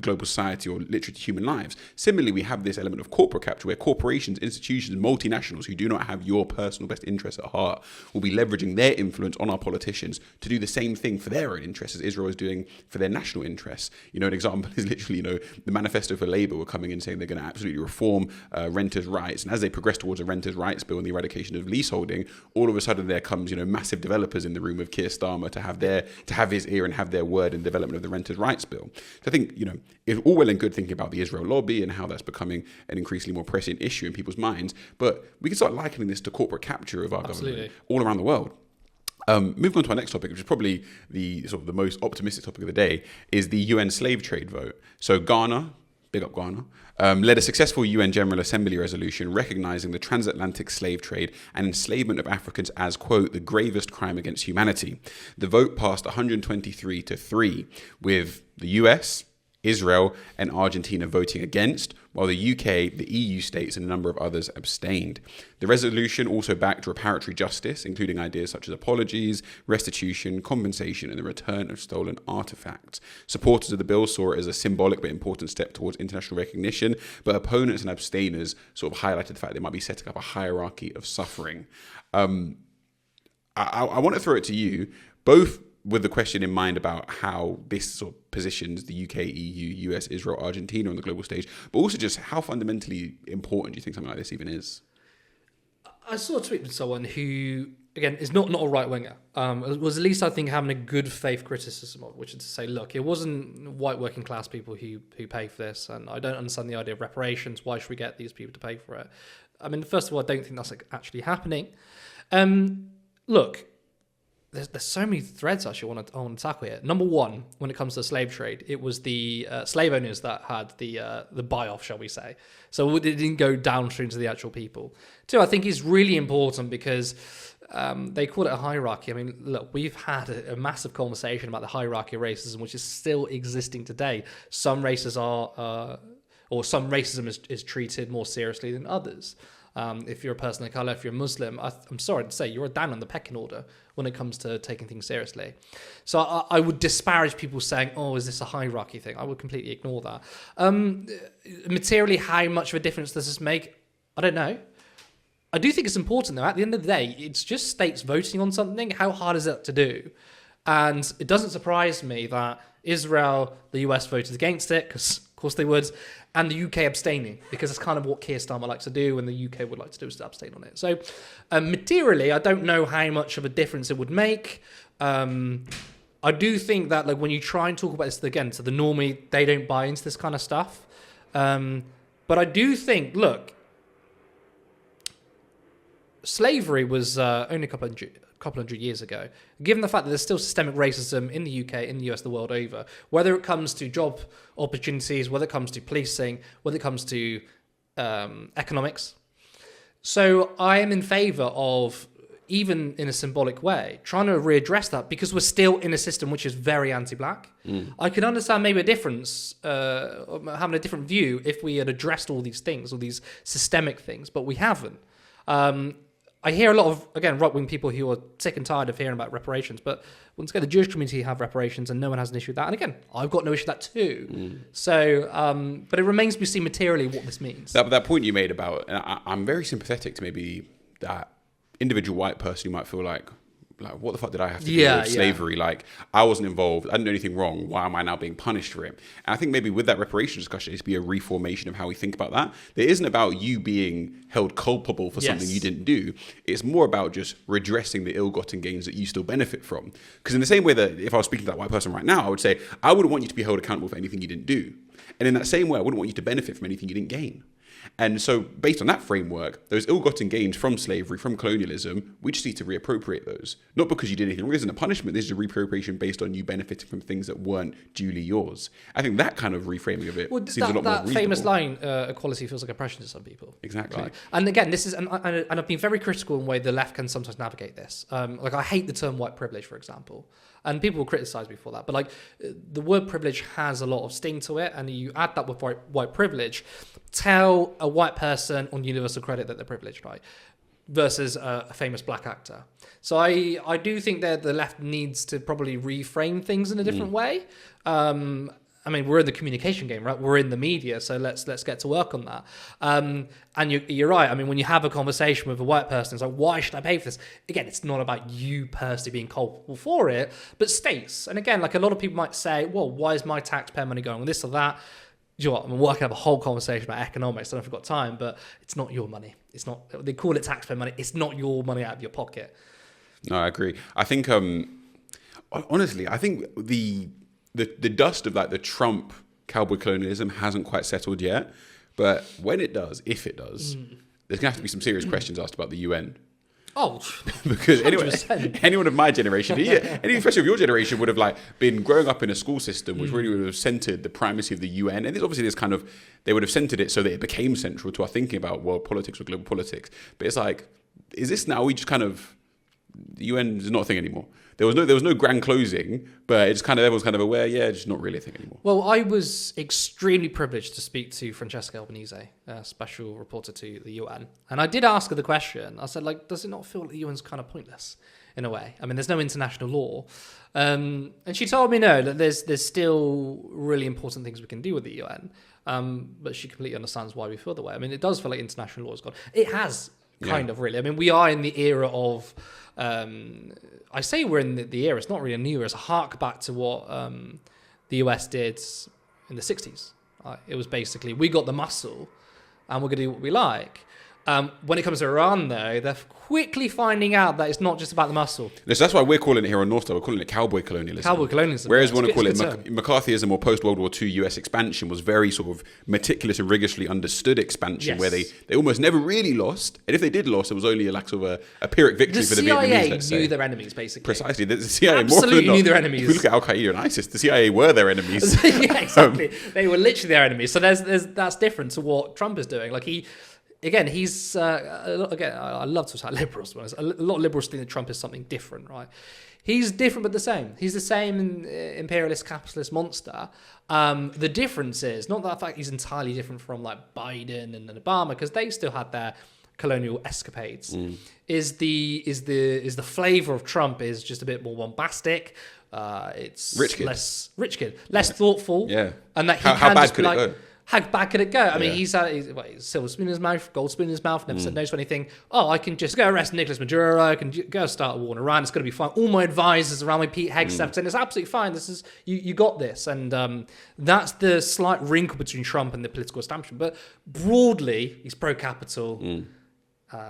global society or literally to human lives, similarly, we have this element of corporate capture where corporations, institutions, multinationals who do not have your personal best interests at heart will be leveraging their influence on our politicians to do the same thing for their own interests as Israel is doing for their national interests. You know, an example is literally, the manifesto for Labour were coming in saying they're going to absolutely reform renters' rights. And as they progress towards a renters' rights bill and the eradication of leaseholding, all of a sudden there comes, massive developers in the room with Keir Starmer to have his ear and have their word in development of the renters' rights bill. So I think, it's all well and good thinking about the Israel lobby and how that's becoming an increasingly more pressing issue in people's minds, but we can start likening this to corporate capture of our government all around the world. Moving on to our next topic, which is probably the most optimistic topic of the day, is the UN slave trade vote. So Ghana, big up Ghana, led a successful UN General Assembly resolution recognizing the transatlantic slave trade and enslavement of Africans as, quote, the gravest crime against humanity. The vote passed 123-3, with the US, Israel and Argentina voting against, while the UK, the EU states and a number of others abstained. The resolution also backed reparatory justice, including ideas such as apologies, restitution, compensation and the return of stolen artefacts. Supporters of the bill saw it as a symbolic but important step towards international recognition, but opponents and abstainers sort of highlighted the fact they might be setting up a hierarchy of suffering. I want to throw it to you, both with the question in mind about how this sort of positions the UK, EU, US, Israel, Argentina on the global stage, but also just how fundamentally important do you think something like this even is? I saw a tweet with someone who, again, is not a right-winger, was at least, I think, having a good faith criticism of, which is to say, look, it wasn't white working class people who pay for this, and I don't understand the idea of reparations. Why should we get these people to pay for it? I mean, first of all, I don't think that's actually happening. Look, there's so many threads actually I want to tackle here. Number one, when it comes to the slave trade, it was the slave owners that had the buy-off, shall we say. So it didn't go downstream to the actual people. Two, I think is really important because they call it a hierarchy. I mean, look, we've had a massive conversation about the hierarchy of racism, which is still existing today. Some races are, or some racism is treated more seriously than others. If you're a person of colour, if you're a Muslim, I'm sorry to say, you're down on the pecking order when it comes to taking things seriously. So I would disparage people saying, oh, is this a hierarchy thing? I would completely ignore that. Materially, how much of a difference does this make? I don't know. I do think it's important, though. At the end of the day, it's just states voting on something. How hard is that to do? And it doesn't surprise me that Israel, the US voted against it, because of course they would, and the UK abstaining, because it's kind of what Keir Starmer likes to do and the UK would like to do is to abstain on it. So materially, I don't know how much of a difference it would make. I do think that when you try and talk about this again, so the normie, they don't buy into this kind of stuff. But I do think, look, slavery was only a couple hundred years ago. Given the fact that there's still systemic racism in the UK, in the US, the world over, whether it comes to job opportunities, whether it comes to policing, whether it comes to economics. So I am in favour of, even in a symbolic way, trying to readdress that because we're still in a system which is very anti-black. I could understand maybe a difference, having a different view if we had addressed all these things, all these systemic things, but we haven't. I I hear a lot of, again, right-wing people who are sick and tired of hearing about reparations, but once again, the Jewish community have reparations and no one has an issue with that. And again, I've got no issue with that too. So, but it remains to be seen materially what this means. That point you made about, and I'm very sympathetic to maybe that individual white person who might feel like what the fuck did I have to do with slavery? Like, I wasn't involved. I didn't do anything wrong. Why am I now being punished for it? And I think maybe with that reparation discussion, it's be a reformation of how we think about that. It isn't about you being held culpable for something you didn't do. It's more about just redressing the ill-gotten gains that you still benefit from. Because in the same way that if I was speaking to that white person right now, I would say, I wouldn't want you to be held accountable for anything you didn't do. And in that same way, I wouldn't want you to benefit from anything you didn't gain. And so based on that framework, those ill-gotten gains from slavery, from colonialism, we just need to reappropriate those. Not because you did anything wrong. This isn't a punishment. This is a reappropriation based on you benefiting from things that weren't duly yours. I think that kind of reframing of it seems a lot more reasonable. That famous line, equality feels like oppression to some people. Exactly. Right? And again, this is, and I've been very critical in the way the left can sometimes navigate this. Like, I hate the term white privilege, for example. And people will criticize me for that. But like, the word privilege has a lot of sting to it. And you add that with white privilege, tell a white person on universal credit that they're privileged, right? Versus a famous black actor. So I do think that the left needs to probably reframe things in a different way. I mean, we're in the communication game, right? We're in the media, so let's get to work on that. And you're right. I mean, when you have a conversation with a white person, it's like, why should I pay for this? Again, it's not about you personally being culpable for it, but states. And again, like, a lot of people might say, well, why is my taxpayer money going on this or that? Do you know what? I mean, I can have a whole conversation about economics. I don't know if I've got time, but it's not your money. It's not. They call it taxpayer money. It's not your money out of your pocket. No, I agree. I think, honestly, I think the dust of like the Trump cowboy colonialism hasn't quite settled yet. But when it does, if it does, there's gonna have to be some serious questions asked about the UN. Oh, because anyone of my generation, especially of your generation, would have like been growing up in a school system which really would have centered the primacy of the UN. And obviously this kind of, they would have centered it so that it became central to our thinking about world politics or global politics. But it's like, is this now we just kind of, the UN is not a thing anymore. There was no grand closing, but it's kind of, everyone's kind of aware, just not really a thing anymore. Well, I was extremely privileged to speak to Francesca Albanese, a special reporter to the UN. And I did ask her the question. I said, like, does it not feel like the UN's kind of pointless in a way? I mean, there's no international law. And she told me no, that there's still really important things we can do with the UN. But she completely understands why we feel the way. I mean, it does feel like international law is gone. It has kind of really. I mean, we are in the era of... I say we're in the era, it's not really a new era, it's a hark back to what the US did in the 60s. It was basically, we got the muscle and we're going to do what we like. When it comes to Iran, though, they're quickly finding out that it's not just about the muscle. So that's why we're calling it here on Northstar, we're calling it cowboy colonialism. Cowboy colonialism. Whereas we want to call it McCarthyism or post-World War II US expansion was very sort of meticulous and rigorously understood expansion where they almost never really lost. And if they did lose, it was only like sort of a Pyrrhic victory for the Vietnamese, let's say. The CIA knew their enemies, basically. Precisely. The CIA absolutely knew their enemies. If we look at Al-Qaeda and ISIS, the CIA were their enemies. Yeah, exactly. They were literally their enemies. So that's different to what Trump is doing. Like he's I love to say liberals, but a lot of liberals think that Trump is something different, right? He's different but the same. He's the same imperialist capitalist monster. The difference is not that fact he's entirely different from like Biden and Obama, because they still had their colonial escapades. Is the flavor of Trump is just a bit more bombastic. It's less rich kid, less thoughtful. Yeah, and that how bad could it go? How bad could it go? I mean, he's silver spoon in his mouth, gold spoon in his mouth, never said no to anything. Oh, I can just go arrest Nicolas Maduro, I can go start a war in Iran, it's going to be fine. All my advisors around me, Pete Hegseth, saying it's absolutely fine. This is, you got this. And that's the slight wrinkle between Trump and the political establishment. But broadly, he's pro-capital.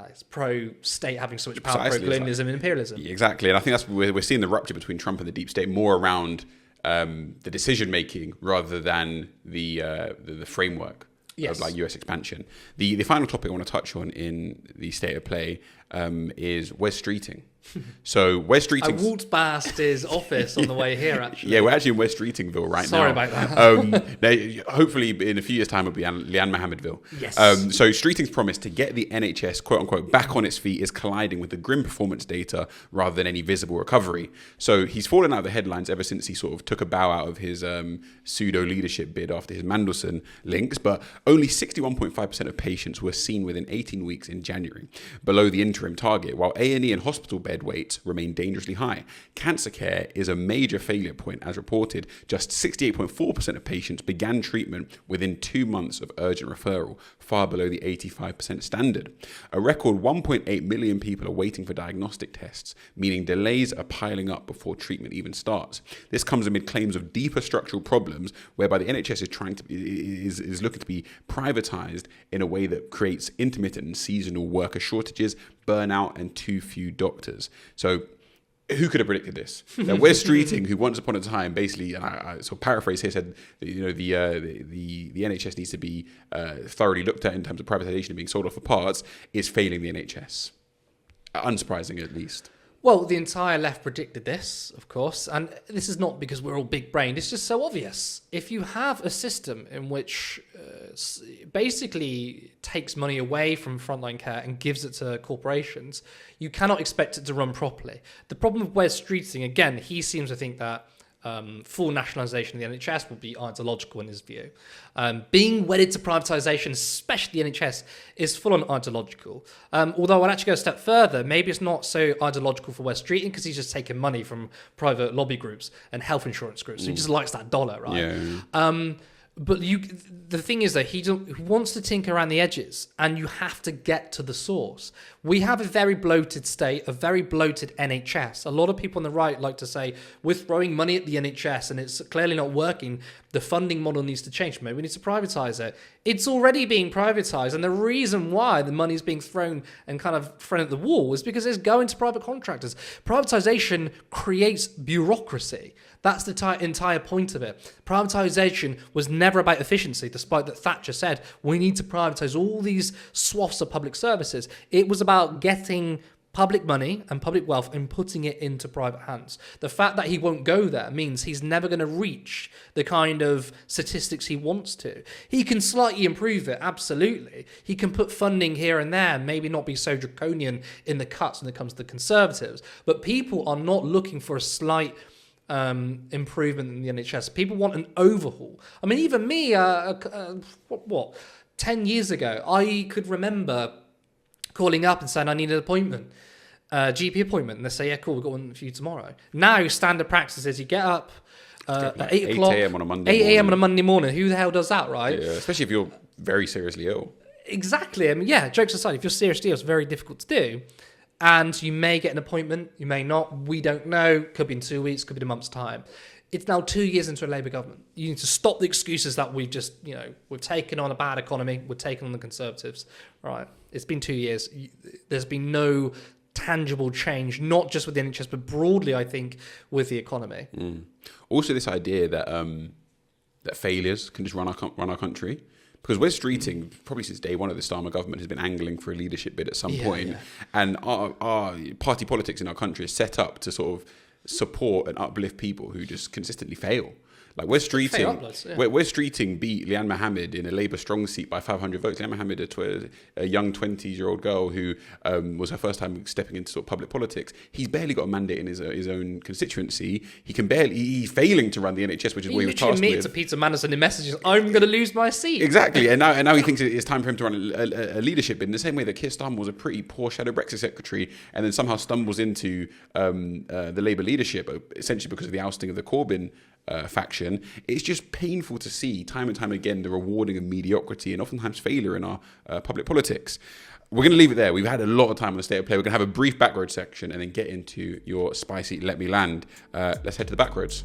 It's pro-state having so much power, pro-colonialism and imperialism. Exactly. And I think that's we're seeing the rupture between Trump and the deep state more around the decision making rather than the framework of like US expansion. The final topic I want to touch on in the state of play is where's streeting? So West I Streeting... walked past his office on the way here, actually. Yeah, we're actually in West Streetingville right Sorry now. about that. Now, hopefully, in a few years' time, it'll be Leanne Mohammedville. Yes. So Streeting's promise to get the NHS, quote unquote, back on its feet is colliding with the grim performance data rather than any visible recovery. So he's fallen out of the headlines ever since he sort of took a bow out of his pseudo leadership bid after his Mandelson links. But only 61.5% of patients were seen within 18 weeks in January, below the interim target, while A&E and hospital bed weights remain dangerously high. Cancer care is a major failure point, as reported. Just 68.4% of patients began treatment within 2 months of urgent referral, far below the 85% standard. A record 1.8 million people are waiting for diagnostic tests, meaning delays are piling up before treatment even starts. This comes amid claims of deeper structural problems, whereby the NHS is looking to be privatised in a way that creates intermittent and seasonal worker shortages, burnout, and too few doctors. So who could have predicted this? Now, Wes Streeting, who once upon a time basically, and I sort of paraphrase here, said, you know, the NHS needs to be thoroughly looked at in terms of privatisation and being sold off for parts, is failing the NHS. Unsurprising, at least. Well, the entire left predicted this, of course, and this is not because we're all big-brained. It's just so obvious. If you have a system in which basically takes money away from frontline care and gives it to corporations, you cannot expect it to run properly. The problem with Wes Streeting, again, he seems to think that full nationalisation of the NHS will be ideological in his view. Being wedded to privatisation, especially the NHS, is full-on ideological. Although I'd actually go a step further, maybe it's not so ideological for Wes Streeting because he's just taking money from private lobby groups and health insurance groups. So he just likes that dollar, right? Yeah. But the thing is that he wants to tinker around the edges, and you have to get to the source. We have a very bloated state, a very bloated NHS. A lot of people on the right like to say, we're throwing money at the NHS and it's clearly not working. The funding model needs to change. Maybe we need to privatise it. It's already being privatised, and the reason why the money is being thrown and kind of thrown at the wall is because it's going to private contractors. Privatisation creates bureaucracy. That's the entire point of it. Privatisation was never about efficiency, despite that Thatcher said, we need to privatise all these swaths of public services. It was about getting public money and public wealth and putting it into private hands. The fact that he won't go there means he's never going to reach the kind of statistics he wants to. He can slightly improve it, absolutely. He can put funding here and there, maybe not be so draconian in the cuts when it comes to the Conservatives. But people are not looking for a slight improvement in the NHS. People want an overhaul. I mean, even me, 10 years ago, I could remember calling up and saying I need an appointment, GP appointment, and they say, yeah, cool, we've got one for you tomorrow. Now, standard practice is you get up at 8 o'clock, 8 a.m. on a Monday 8 a.m. on a Monday morning. Who the hell does that, right? Yeah, especially if you're very seriously ill. Exactly. I mean, yeah, jokes aside, if you're seriously ill, it's very difficult to do. And you may get an appointment, you may not, we don't know, could be in 2 weeks, could be in a month's time. It's now 2 years into a Labour government. You need to stop the excuses that we've just, we've taken on a bad economy, we've taken on the Conservatives, right? It's been 2 years. There's been no tangible change, not just with the NHS, but broadly, I think, with the economy. Also, this idea that that failures can just run our country. Because Wes Streeting, probably since day one of the Starmer government, has been angling for a leadership bid at some point. Yeah. And our party politics in our country is set up to sort of support and uplift people who just consistently fail. Like Wes Streeting beat Leanne Mohammed in a Labour strong seat by 500 votes. Leanne Mohammed, a young 20-year-old girl who was her first time stepping into sort of public politics. He's barely got a mandate in his own constituency. He's failing to run the NHS, which is what he was tasked with. To Peter Mandelson in messages, I'm going to lose my seat. Exactly, and now he thinks it's time for him to run a leadership bid in the same way that Keir Starmer was a pretty poor shadow Brexit secretary, and then somehow stumbles into the Labour leadership, essentially because of the ousting of the Corbyn faction. It's just painful to see time and time again the rewarding of mediocrity and oftentimes failure in our public politics. We're going to leave it there. We've had a lot of time on the State of Play. We're going to have a brief backroad section and then get into your spicy Let Me Land. Let's head to the backroads.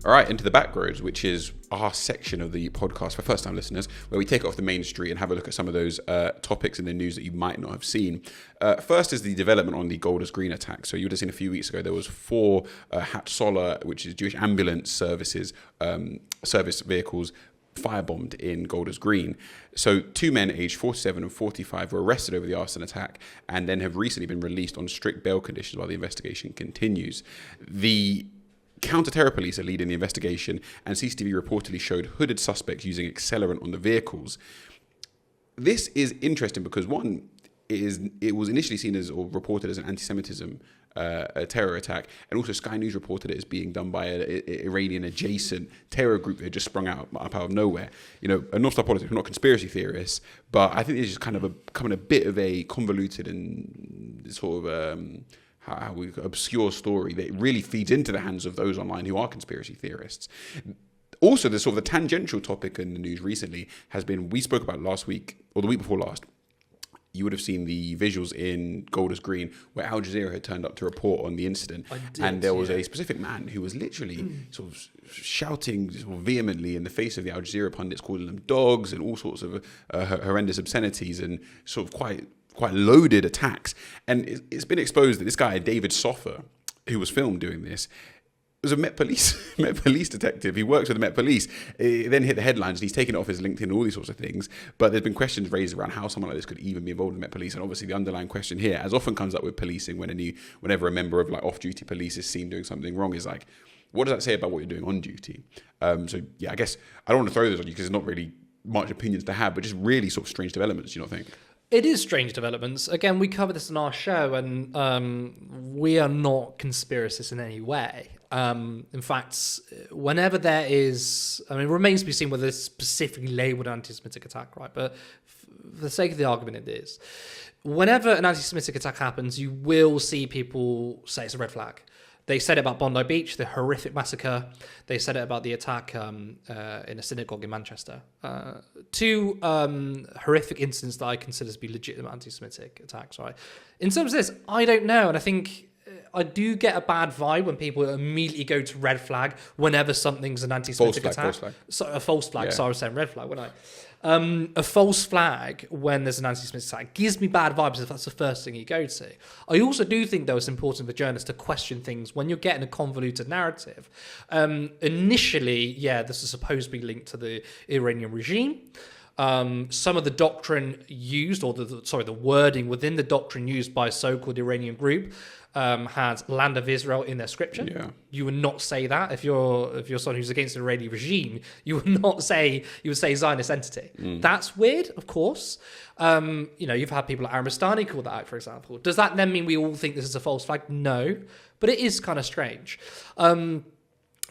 All right, into the backroads, which is our section of the podcast for first-time listeners, where we take it off the main street and have a look at some of those topics in the news that you might not have seen. First is the development on the Golders Green attack. So you would have seen a few weeks ago there was 4 Hatzola, which is Jewish ambulance service vehicles, firebombed in Golders Green. So 2 men aged 47 and 45 were arrested over the arson attack and then have recently been released on strict bail conditions while the investigation continues. The counter-terror police are leading the investigation, and CCTV reportedly showed hooded suspects using accelerant on the vehicles. This is interesting because, one, it was initially seen as or reported as an anti-Semitism a terror attack, and also Sky News reported it as being done by an Iranian-adjacent terror group that had just sprung up out of nowhere. You know, a Northstar Politics, we're not conspiracy theorists, but I think it's just kind of becoming a bit of a convoluted and sort of obscure story that really feeds into the hands of those online who are conspiracy theorists. Also, the sort of the tangential topic in the news recently has been, we spoke about last week, or the week before last, you would have seen the visuals in Golders Green where Al Jazeera had turned up to report on the incident. And there was a specific man who was literally sort of shouting sort of vehemently in the face of the Al Jazeera pundits, calling them dogs and all sorts of horrendous obscenities and sort of quite loaded attacks. And it's been exposed that this guy, David Soffer, who was filmed doing this, was a Met Police detective. He works with the Met Police. It then hit the headlines, and he's taken it off his LinkedIn and all these sorts of things. But there's been questions raised around how someone like this could even be involved in the Met Police. And obviously the underlying question here, as often comes up with policing whenever a member of like off-duty police is seen doing something wrong, is like, what does that say about what you're doing on duty? So yeah, I guess I don't want to throw those on you because there's not really much opinions to have, but just really sort of strange developments, do you not think? It is strange developments. Again, we covered this in our show, and we are not conspiracists in any way. In fact, whenever there is, it remains to be seen whether it's specifically labelled an anti-Semitic attack, right? But for the sake of the argument, it is. Whenever an anti-Semitic attack happens, you will see people say it's a red flag. They said it about Bondi Beach, the horrific massacre. They said it about the attack in a synagogue in Manchester. Two horrific incidents that I consider to be legitimate anti-Semitic attacks, right? In terms of this, I don't know. And I think I do get a bad vibe when people immediately go to red flag whenever something's an anti-Semitic attack. False flag. So, a false flag. Yeah. So I was saying red flag, wasn't I? A false flag when there's an anti-Semitic attack gives me bad vibes if that's the first thing you go to. I also do think, though, it's important for journalists to question things when you're getting a convoluted narrative. Initially, this is supposed to be linked to the Iranian regime. Some of the doctrine used, or the wording within the doctrine used by a so-called Iranian group has land of Israel in their scripture. Yeah. You would not say that if you're someone who's against the Iranian regime. You would not say, you would say Zionist entity. That's weird, of course. You've had people like Armistani call that out, for example. Does that then mean we all think this is a false flag? No, but it is kind of strange.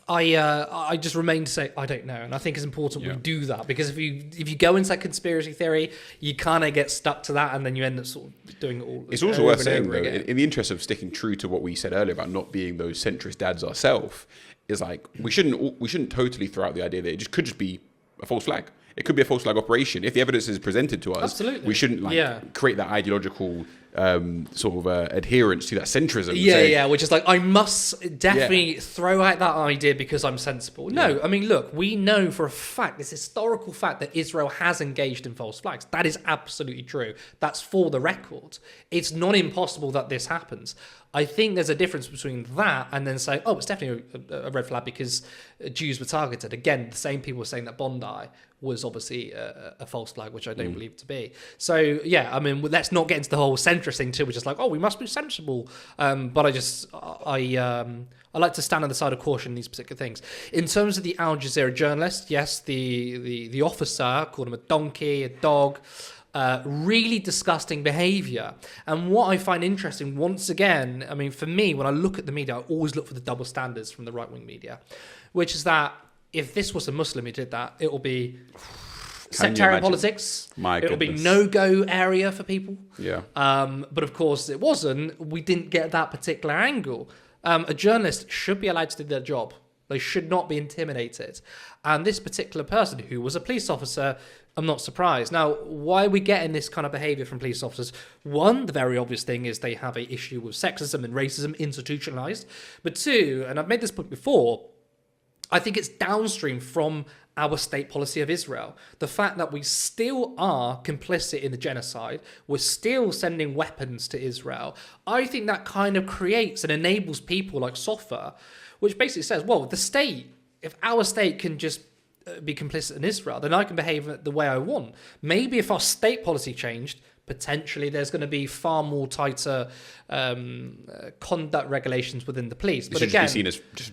I just remain to say I don't know, and I think it's important we do that, because if you go into that conspiracy theory, you kind of get stuck to that, and then you end up sort of doing it all. It's also worth saying, though, in the interest of sticking true to what we said earlier about not being those centrist dads ourselves, is like we shouldn't totally throw out the idea that it could just be a false flag. It could be a false flag operation. If the evidence is presented to us, absolutely, we shouldn't create that ideological adherence to that centrism. Which is like, I must definitely throw out that idea because I'm sensible. No, look, we know for a fact, this historical fact, that Israel has engaged in false flags. That is absolutely true. That's for the record. It's not impossible that this happens. I think there's a difference between that and then saying, it's definitely a red flag because Jews were targeted. Again, the same people were saying that Bondi was obviously a false flag, which I don't believe it to be. So, let's not get into the whole centrist thing too, which is like, we must be sensible. But I like to stand on the side of caution in these particular things. In terms of the Al Jazeera journalist, yes, the officer called him a donkey, a dog. Really disgusting behaviour. And what I find interesting, once again, for me, when I look at the media, I always look for the double standards from the right-wing media, which is that if this was a Muslim who did that, it will be sectarian politics. It'll be no-go area for people. Yeah. But of course, it wasn't. We didn't get that particular angle. A journalist should be allowed to do their job. They should not be intimidated. And this particular person, who was a police officer, I'm not surprised. Now, why are we getting this kind of behaviour from police officers? One, the very obvious thing is they have an issue with sexism and racism institutionalised. But two, and I've made this point before, I think it's downstream from our state policy of Israel. The fact that we still are complicit in the genocide, we're still sending weapons to Israel, I think that kind of creates and enables people like Sofa, which basically says, well, the state, if our state can just be complicit in Israel, then I can behave the way I want. Maybe if our state policy changed, potentially there's going to be far more tighter conduct regulations within the police. But again, should be seen as just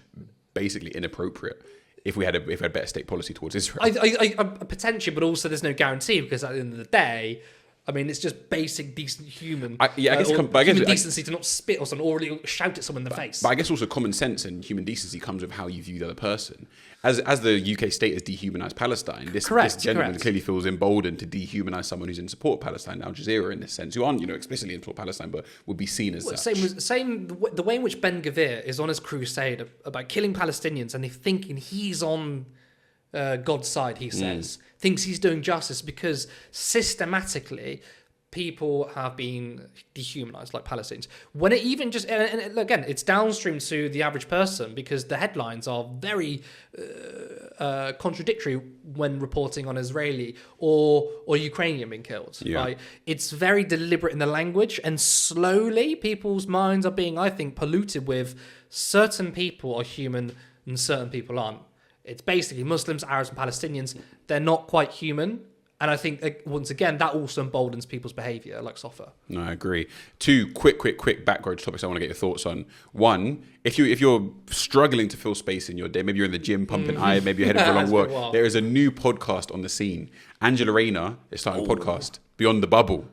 basically inappropriate if we had better state policy towards Israel. I potentially, but also there's no guarantee, because at the end of the day, I mean, it's just basic, decent human decency to not spit on someone or really shout at someone in the face. But I guess also common sense and human decency comes with how you view the other person. As the UK state has dehumanised Palestine, this gentleman clearly feels emboldened to dehumanize someone who's in support of Palestine, Al Jazeera in this sense, who aren't explicitly in support of Palestine, but would be seen as such. The way in which Ben Gvir is on his crusade about killing Palestinians, and they're thinking he's on God's side, he says, thinks he's doing justice because systematically people have been dehumanized like Palestinians. When it even just, and again, it's downstream to the average person because the headlines are very contradictory when reporting on Israeli or Ukrainian being killed. Yeah. Right? It's very deliberate in the language, and slowly people's minds are being, I think, polluted with certain people are human and certain people aren't. It's basically Muslims, Arabs, and Palestinians. They're not quite human. And I think, once again, that also emboldens people's behaviour, like Sofa. No, I agree. Two quick background topics I want to get your thoughts on. One, if you're struggling to fill space in your day, maybe you're in the gym pumping iron, maybe you're headed for a long walk, there is a new podcast on the scene. Angela Rayner is starting a podcast, Beyond the Bubble.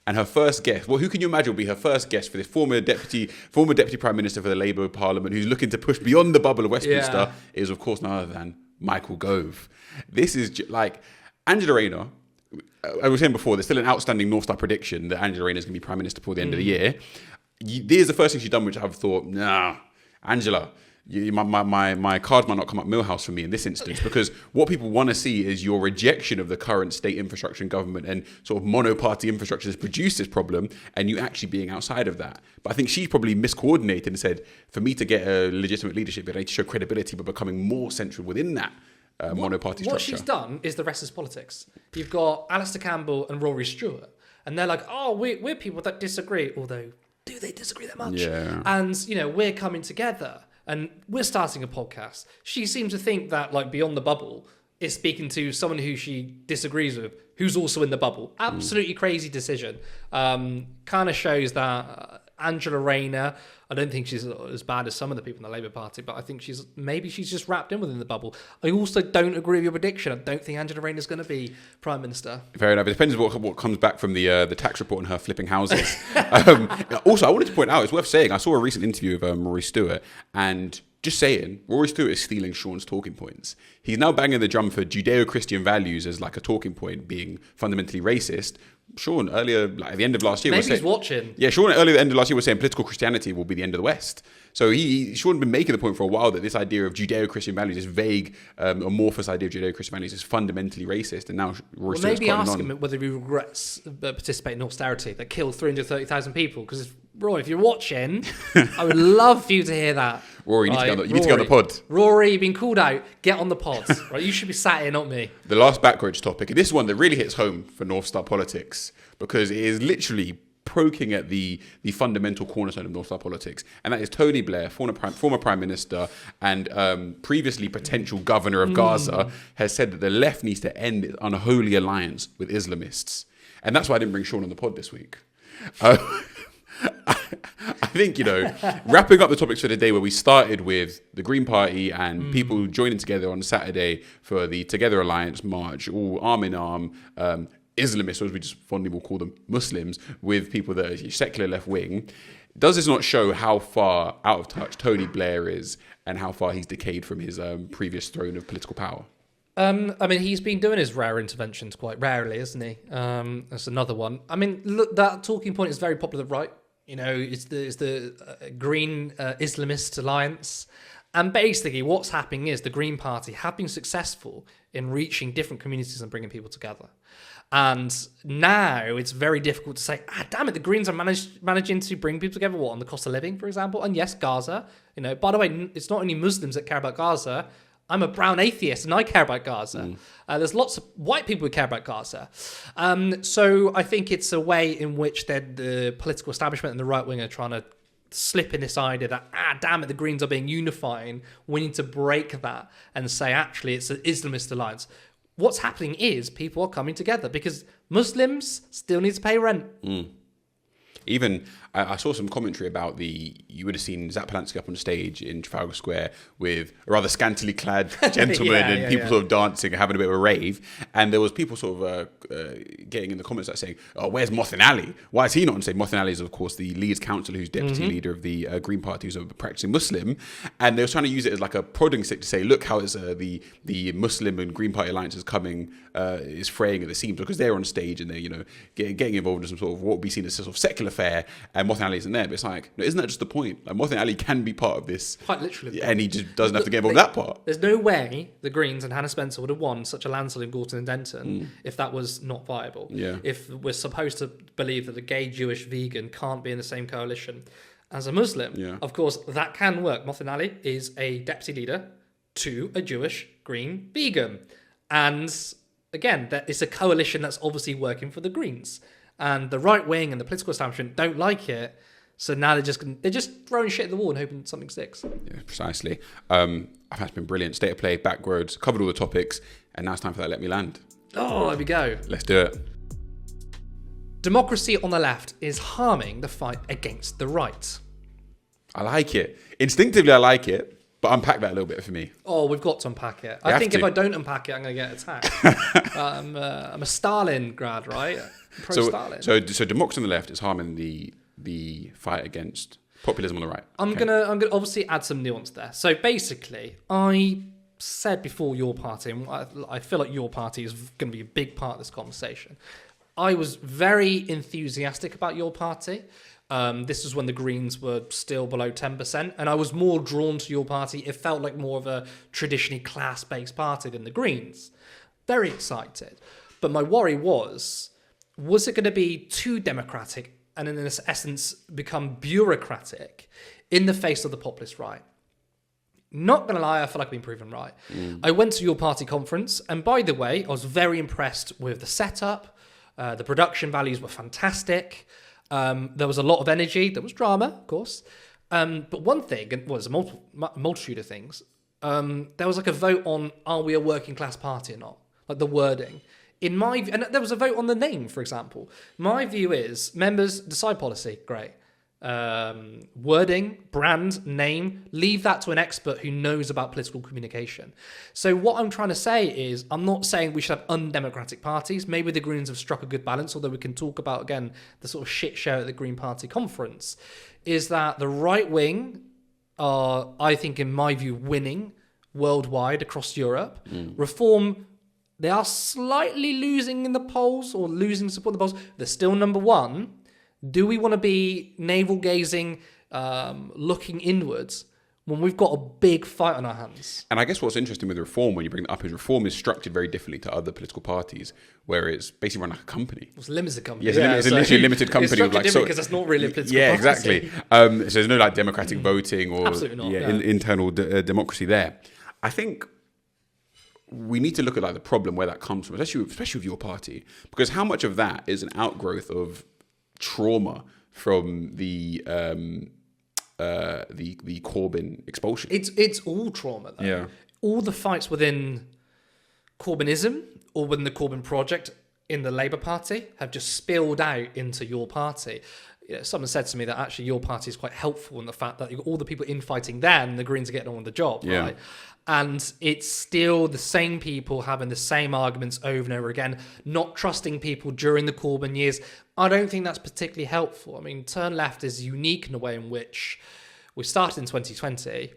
And her first guest, well, who can you imagine will be her first guest for this former deputy Prime Minister for the Labour Parliament, who's looking to push beyond the bubble of Westminster, is of course none other than Michael Gove. This is like Angela Rayner. I was saying before, there's still an outstanding Northstar prediction that Angela Rayner is going to be Prime Minister before the end of the year. There's the first thing she's done, which I've thought, nah, Angela, my cards might not come up Millhouse for me in this instance, because what people want to see is your rejection of the current state infrastructure and government and sort of mono-party infrastructure that's produced this problem, and you actually being outside of that. But I think she probably miscoordinated and said, for me to get a legitimate leadership, I need to show credibility, but becoming more central within that mono-party structure. What she's done is the rest is politics. You've got Alistair Campbell and Rory Stewart, and they're like, oh, we're people that disagree, although do they disagree that much? Yeah. And, we're coming together. And we're starting a podcast. She seems to think that, like, Beyond the Bubble is speaking to someone who she disagrees with, who's also in the bubble. Absolutely crazy decision. Kind of shows that Angela Rayner, I don't think she's as bad as some of the people in the Labour Party, but I think she's just wrapped in within the bubble. I also don't agree with your prediction. I don't think Angela Rayner is going to be Prime Minister. Fair enough. It depends on what comes back from the tax report on her flipping houses. Also, I wanted to point out, it's worth saying, I saw a recent interview of Rory Stewart, and just saying, Rory Stewart is stealing Sean's talking points. He's now banging the drum for Judeo-Christian values as like a talking point, being fundamentally racist. Sean earlier, like at the end of last year, maybe he's watching. Yeah, Sean earlier at the end of last year was saying political Christianity will be the end of the West. So Sean had been making the point for a while that this idea of Judeo-Christian values, this vague, amorphous idea of Judeo-Christian values, is fundamentally racist. And now Rory Stewart's maybe ask him whether he regrets participating in austerity that killed 330,000 people. Because Rory, if you're watching, I would love for you to hear that. Rory, you need to get on the pod. Rory, you've been called out. Get on the pod. Right, you should be sat here, not me. The last backwards topic, and this is one that really hits home for Northstar politics, because it is literally poking at the fundamental cornerstone of Northstar politics, and that is Tony Blair, former Prime Minister and previously potential governor of Gaza, has said that the left needs to end its unholy alliance with Islamists. And that's why I didn't bring Sean on the pod this week. I think, wrapping up the topics for the day, where we started with the Green Party and people joining together on Saturday for the Together Alliance march, all arm in arm, Islamists, or as we just fondly will call them, Muslims, with people that are secular left wing. Does this not show how far out of touch Tony Blair is and how far he's decayed from his previous throne of political power? I mean, he's been doing his rare interventions quite rarely, isn't he? That's another one. I mean, look, that talking point is very popular, right? It's the Green Islamist Alliance. And basically what's happening is the Green Party have been successful in reaching different communities and bringing people together. And now it's very difficult to say, damn it, the Greens are managing to bring people together, what, on the cost of living, for example? And yes, Gaza. By the way, it's not only Muslims that care about Gaza. I'm a brown atheist and I care about Gaza. There's lots of white people who care about Gaza. So I think it's a way in which the political establishment and the right wing are trying to slip in this idea that, damn it, the Greens are being unifying. We need to break that and say, actually, it's an Islamist alliance. What's happening is people are coming together because Muslims still need to pay rent. Even I saw some commentary about you would have seen Zach Polanski up on stage in Trafalgar Square with a rather scantily clad gentleman and people sort of dancing and having a bit of a rave. And there was people sort of getting in the comments like saying, oh, where's Mothin Ali? Why is he not on stage? Mothin Ali is, of course, the Leeds councillor who's deputy leader of the Green Party, who's a practicing Muslim. And they were trying to use it as like a prodding stick to say, look how it's the Muslim and Green Party alliance is coming, is fraying at the seams because they're on stage and they're, getting involved in some sort of what would be seen as a sort of secular affair. And Mothin Ali isn't there, but it's like, no, isn't that just the point? Like, Mothin Ali can be part of this, quite literally, and he just doesn't have to get involved in that part. There's no way the Greens and Hannah Spencer would have won such a landslide in Gorton and Denton if that was not viable. Yeah. If we're supposed to believe that a gay, Jewish, vegan can't be in the same coalition as a Muslim, of course that can work. Mothin Ali is a deputy leader to a Jewish, green, vegan, and again, that is a coalition that's obviously working for the Greens. And the right wing and the political establishment don't like it, so now they're just throwing shit at the wall and hoping something sticks. Yeah, precisely. I think it's been brilliant. State of play, backroads, covered all the topics, and now it's time for that Let Me Land. Oh, there we go. Let's do it. Democracy on the left is harming the fight against the right. I like it. Instinctively, I like it. But unpack that a little bit for me. Oh, we've got to unpack it. I think if I don't unpack it, I'm going to get attacked. I'm a Stalin grad, right? Pro-Stalin. So democracy on the left is harming the fight against populism on the right. I'm gonna obviously add some nuance there. So basically, I said before your party, and I feel like your party is going to be a big part of this conversation. I was very enthusiastic about your party. This was when the Greens were still below 10%, and I was more drawn to your party. It felt like more of a traditionally class-based party than the Greens. Very excited. But my worry was it going to be too democratic and in this essence become bureaucratic in the face of the populist right? Not going to lie, I feel like I've been proven right. I went to your party conference, and by the way, I was very impressed with the setup. The production values were fantastic. There was a lot of energy. There was drama, of course. But one thing, and there's a multitude of things, there was like a vote on, are we a working class party or not? Like the wording. And there was a vote on the name, for example. My view is, members decide policy, great. Wording, brand, name, leave that to an expert who knows about political communication. So what I'm trying to say is, I'm not saying we should have undemocratic parties. Maybe the Greens have struck a good balance, although we can talk about, again, the sort of shit show at the Green Party conference, is that the right wing are, I think, in my view, winning worldwide across Europe. Reform, they are slightly losing in the polls or losing support in the polls. They're still number one. Do we want to be navel-gazing, looking inwards when we've got a big fight on our hands? And I guess what's interesting with reform, when you bring it up, is reform is structured very differently to other political parties, where it's basically run like a company. It's a limited company. Yes, it's literally a limited company. It's structured different because that's not really a political party. Yeah, exactly. So there's no like democratic voting or internal democracy there. I think we need to look at like the problem where that comes from, especially with your party, because how much of that is an outgrowth of trauma from the Corbyn expulsion? It's all trauma, though. Yeah. All the fights within Corbynism or within the Corbyn project in the Labour Party have just spilled out into your party. Someone said to me that actually your party is quite helpful in the fact that all the people infighting then, the Greens are getting on with the job, right? And it's still the same people having the same arguments over and over again, not trusting people during the Corbyn years. I don't think that's particularly helpful. I mean, Turn Left is unique in a way in which we started in 2020.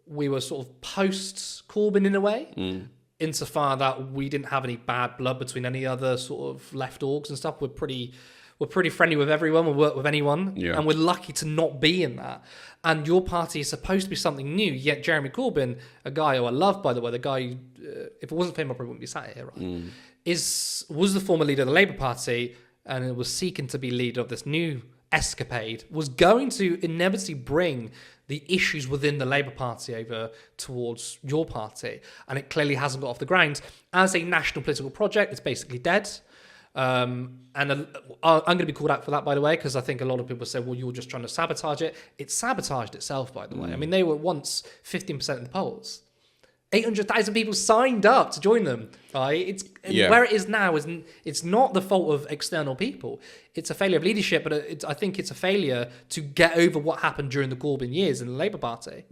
We were sort of post-Corbyn in a way, insofar that we didn't have any bad blood between any other sort of left orgs and stuff. We're pretty friendly with everyone. We'll work with anyone. Yeah. And we're lucky to not be in that. And your party is supposed to be something new. Yet Jeremy Corbyn, a guy who I love, by the way, the guy who, if it wasn't for him, I probably wouldn't be sat here, right? Was the former leader of the Labour Party and was seeking to be leader of this new escapade, was going to inevitably bring the issues within the Labour Party over towards your party. And it clearly hasn't got off the ground. As a national political project, it's basically dead. And I'm going to be called out for that, by the way, because I think a lot of people say, well, you're just trying to sabotage it. It sabotaged itself, by the way. I mean, they were once 15% in the polls. 800,000 people signed up to join them, right? Where it is now is it's not the fault of external people. It's a failure of leadership, but I think it's a failure to get over what happened during the Corbyn years in the Labour Party.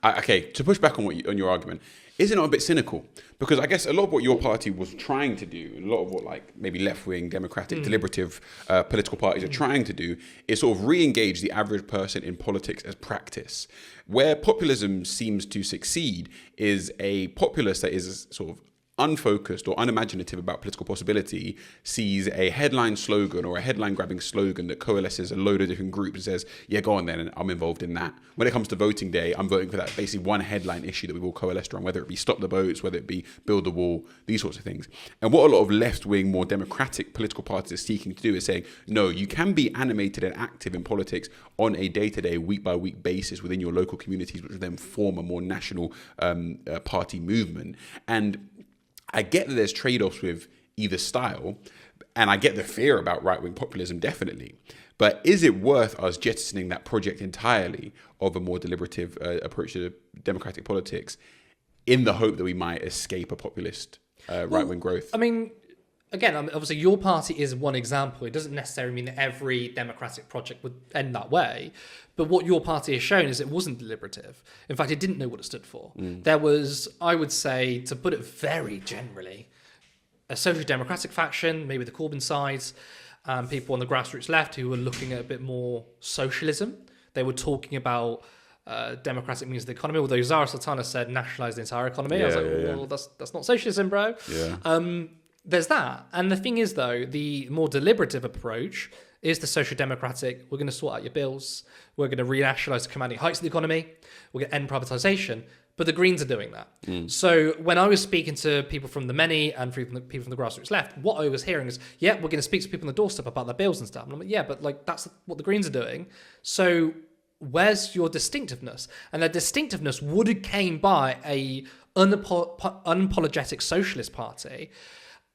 Okay, to push back on your argument, is it not a bit cynical? Because I guess a lot of what your party was trying to do, and a lot of what like maybe left-wing, democratic, deliberative political parties are trying to do is sort of re-engage the average person in politics as practice. Where populism seems to succeed is a populace that is sort of unfocused or unimaginative about political possibility, sees a headline slogan or a headline grabbing slogan that coalesces a load of different groups and says, yeah, go on then, and I'm involved in that. When it comes to voting day, I'm voting for that basically one headline issue that we've all coalesced around, whether it be stop the boats, whether it be build the wall, these sorts of things. And what a lot of left-wing, more democratic political parties are seeking to do is saying, no, you can be animated and active in politics on a day-to-day, week-by-week basis within your local communities, which will then form a more national party movement. And I get that there's trade-offs with either style, and I get the fear about right-wing populism, definitely. But is it worth us jettisoning that project entirely of a more deliberative approach to democratic politics in the hope that we might escape a populist right-wing growth? I mean, again, obviously your party is one example. It doesn't necessarily mean that every democratic project would end that way. But what your party has shown is it wasn't deliberative. In fact, it didn't know what it stood for. There was, I would say, to put it very generally, a social democratic faction, maybe the Corbyn side, people on the grassroots left who were looking at a bit more socialism. They were talking about democratic means of the economy, although Zara Sultana said nationalise the entire economy. I was like, well, that's not socialism, bro. Yeah. There's that. And the thing is, though, the more deliberative approach is the social democratic. We're going to sort out your bills. We're going to renationalise the commanding heights of the economy. We're going to end privatisation. But the Greens are doing that. So when I was speaking to people from the many and people from the grassroots left, what I was hearing is, yeah, we're going to speak to people on the doorstep about their bills and stuff. And I'm like, yeah, but like that's what the Greens are doing. So where's your distinctiveness? And their distinctiveness would have came by a unapologetic socialist party,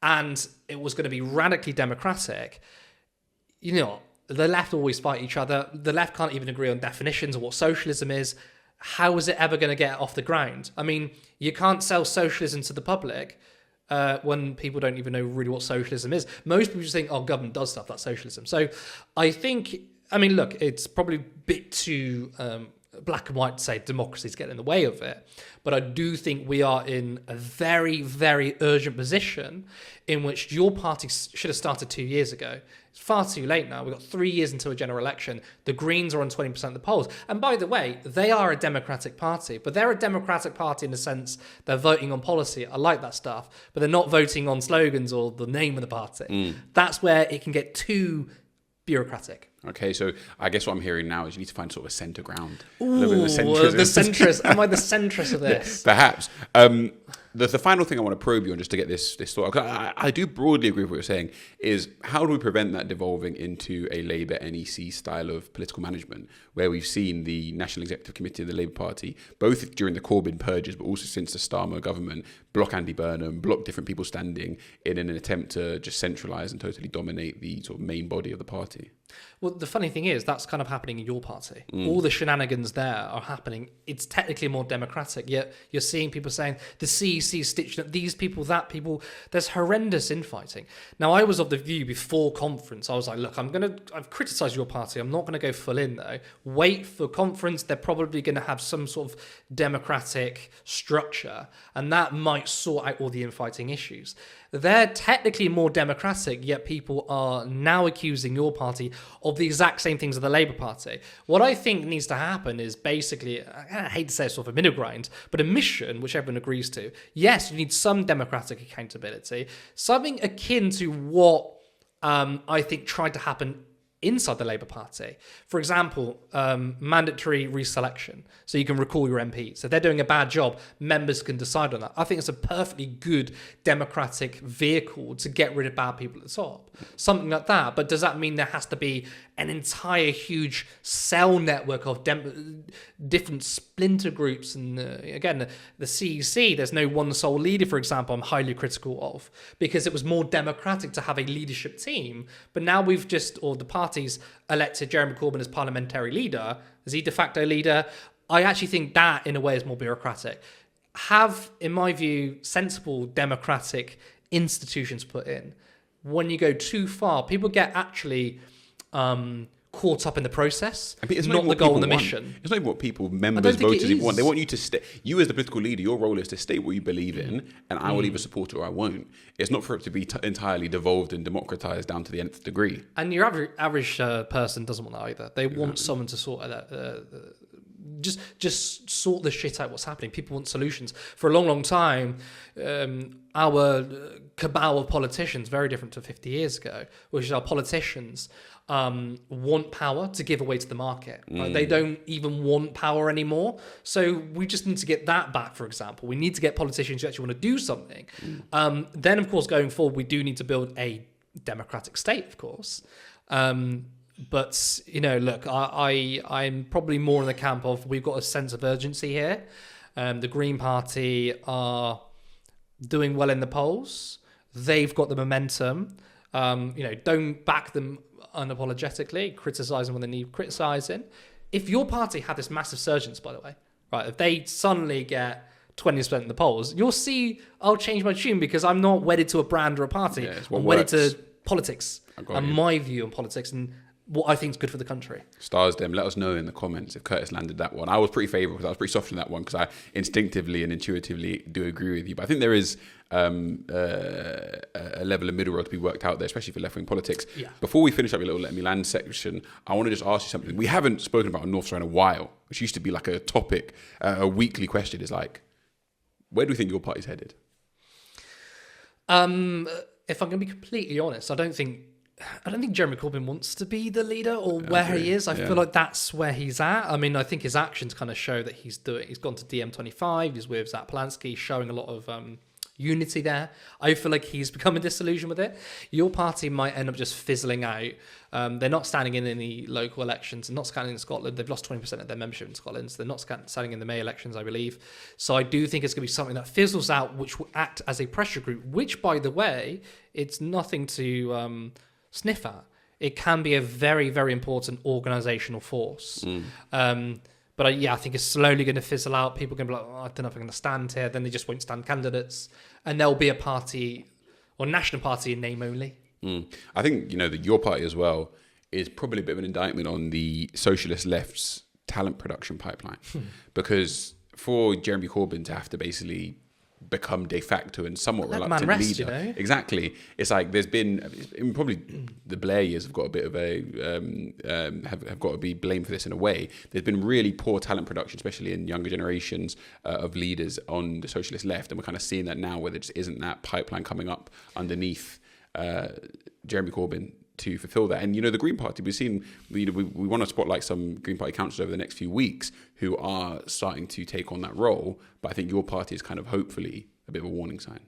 and it was going to be radically democratic. You know, the left always fight each other. The left can't even agree on definitions of what socialism is. How is it ever going to get off the ground? I mean, you can't sell socialism to the public when people don't even know really what socialism is. Most people just think, oh, government does stuff, that's socialism. So I think, I mean, look, it's probably a bit too black and white to say democracy's getting in the way of it. But I do think we are in a very, very urgent position in which your party should have started 2 years ago. It's far too late now. We've got 3 years until a general election. The Greens are on 20% of the polls. And by the way, they are a democratic party, but they're a democratic party in the sense they're voting on policy. I like that stuff, but they're not voting on slogans or the name of the party. That's where it can get too bureaucratic. Okay, so I guess what I'm hearing now is you need to find sort of a centre ground. Ooh, the centrist. Am I the centrist of this? Perhaps. The final thing I want to probe you on, just to get this thought, because I do broadly agree with what you're saying, is how do we prevent that devolving into a Labour NEC style of political management, where we've seen the National Executive Committee of the Labour Party, both during the Corbyn purges, but also since the Starmer government, block Andy Burnham, block different people standing in an attempt to just centralise and totally dominate the sort of main body of the party? Well, the funny thing is, that's kind of happening in your party. All the shenanigans there are happening. It's technically more democratic, yet you're seeing people saying the CEC is stitching up these people, that people. There's horrendous infighting. Now, I was of the view before conference, I was like, look, I've criticised your party. I'm not going to go full in, though. Wait for conference. They're probably going to have some sort of democratic structure, and that might sort out all the infighting issues. They're technically more democratic, yet people are now accusing your party of the exact same things as the Labour Party. What I think needs to happen is basically, I hate to say it's sort of a middle ground, but a mission which everyone agrees to. Yes, you need some democratic accountability, something akin to what I think tried to happen inside the Labour Party. For example, mandatory reselection, so you can recall your MPs. So if they're doing a bad job, members can decide on that. I think it's a perfectly good democratic vehicle to get rid of bad people at the top. Something like that. But does that mean there has to be an entire huge cell network of different splinter groups. And again, the CEC, there's no one sole leader, for example, I'm highly critical of, because it was more democratic to have a leadership team. But now the party's elected Jeremy Corbyn as parliamentary leader. Is he de facto leader? I actually think that, in a way, is more bureaucratic. Have, in my view, sensible democratic institutions put in. When you go too far, people get actually caught up in the process, it's not the goal and the mission. It's not even what people, members, voters even want. They want you to stay. You as the political leader, your role is to state what you believe in, and I will either support it or I won't. It's not for it to be entirely devolved and democratized down to the nth degree. And your average person doesn't want that either. They want someone to sort that. Just sort the shit out what's happening. People want solutions. For a long, long time, our cabal of politicians, very different to 50 years ago, which is our politicians want power to give away to the market. Right? They don't even want power anymore. So we just need to get that back, for example. We need to get politicians who actually want to do something. Then, of course, going forward, we do need to build a democratic state, of course. But, look, I'm probably more in the camp of we've got a sense of urgency here. The Green Party are doing well in the polls. They've got the momentum. Don't back them unapologetically. Criticise them when they need criticising. If your party had this massive surgence, by the way, right, if they suddenly get 20% in the polls, you'll see I'll change my tune because I'm not wedded to a brand or a party. I'm wedded to politics and my view on politics and what I think is good for the country. Stars them. Let us know in the comments if Curtis landed that one. I was pretty favourable because I was pretty soft on that one because I instinctively and intuitively do agree with you. But I think there is a level of middle road to be worked out there, especially for left-wing politics. Yeah. Before we finish up your little Let Me Land section, I want to just ask you something. We haven't spoken about Northstar in a while, which used to be like a topic, a weekly question. Is like, where do you think your party's headed? If I'm going to be completely honest, I don't think Jeremy Corbyn wants to be the leader or where he is. I feel like that's where he's at. I mean, I think his actions kind of show that he's gone to DM25. He's with Zach Plansky, showing a lot of unity there. I feel like he's become a disillusion with it. Your party might end up just fizzling out. They're not standing in any local elections. They're not standing in Scotland. They've lost 20% of their membership in Scotland. So they're not standing in the May elections, I believe. So I do think it's going to be something that fizzles out, which will act as a pressure group, which, by the way, it's nothing to sniff at. It can be a very, very important organisational force. But I think it's slowly going to fizzle out. People are going to be like, I don't know if I'm going to stand here. Then they just won't stand candidates. And there'll be a party or national party in name only. I think, that your party as well is probably a bit of an indictment on the socialist left's talent production pipeline. Because for Jeremy Corbyn to have to basically become de facto and somewhat reluctant leader. Exactly. It's like there's been probably the Blair years have got a bit of a have got to be blamed for this in a way. There's been really poor talent production, especially in younger generations of leaders on the socialist left, and we're kind of seeing that now where there just isn't that pipeline coming up underneath Jeremy Corbyn to fulfill that. And the Green Party, we've seen we want to spotlight some Green Party councillors over the next few weeks who are starting to take on that role, but I think your party is kind of hopefully a bit of a warning sign.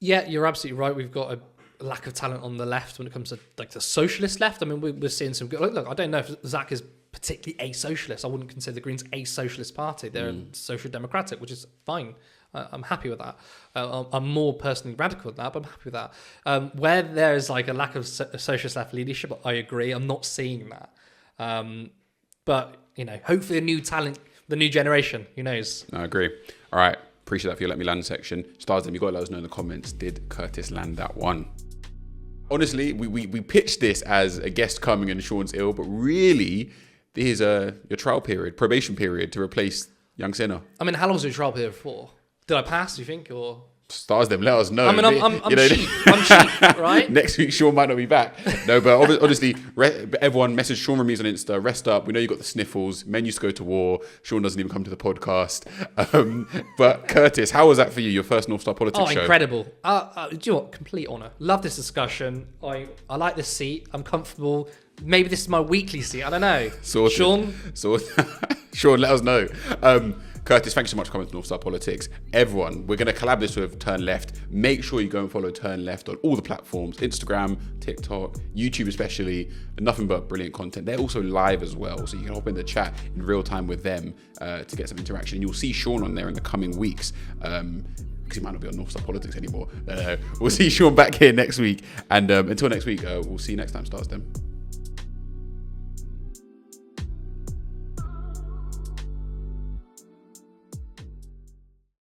Yeah, you're absolutely right. We've got a lack of talent on the left when it comes to like the socialist left. I mean, we're seeing some good. Look, I don't know if Zach is particularly a socialist. I wouldn't consider the Greens a socialist party. They're social democratic, which is fine. I'm happy with that. I'm more personally radical than that, but I'm happy with that. Where there's like a lack of socialist left leadership, I agree. I'm not seeing that. But, hopefully a new talent, the new generation, who knows? I agree. All right. Appreciate that for your Let Me Land section. Stars, you've got to let us know in the comments, did Curtis land that one? Honestly, we pitched this as a guest coming and Sean's ill, but really, here's your trial period, probation period to replace young Sinner. I mean, how long was your trial period for? Did I pass, do you think, or...? Stars them, let us know. I mean, I'm cheap, right? Next week, Sean might not be back. No, but honestly, everyone message Sean Ramirez on Insta, rest up. We know you got the sniffles. Men used to go to war. Sean doesn't even come to the podcast. But Curtis, how was that for you, your first Northstar Politics show? Oh, incredible. Do you know what? Complete honour. Love this discussion. I like this seat. I'm comfortable. Maybe this is my weekly seat. I don't know. Sorted. Sean? Sean, let us know. Curtis, thanks so much for coming to Northstar Politics. Everyone, we're going to collab this with Turn Left. Make sure you go and follow Turn Left on all the platforms, Instagram, TikTok, YouTube especially. Nothing but brilliant content. They're also live as well, so you can hop in the chat in real time with them to get some interaction. You'll see Sean on there in the coming weeks. Because he might not be on Northstar Politics anymore. We'll see Sean back here next week. And until next week, we'll see you next time, Stars Dem.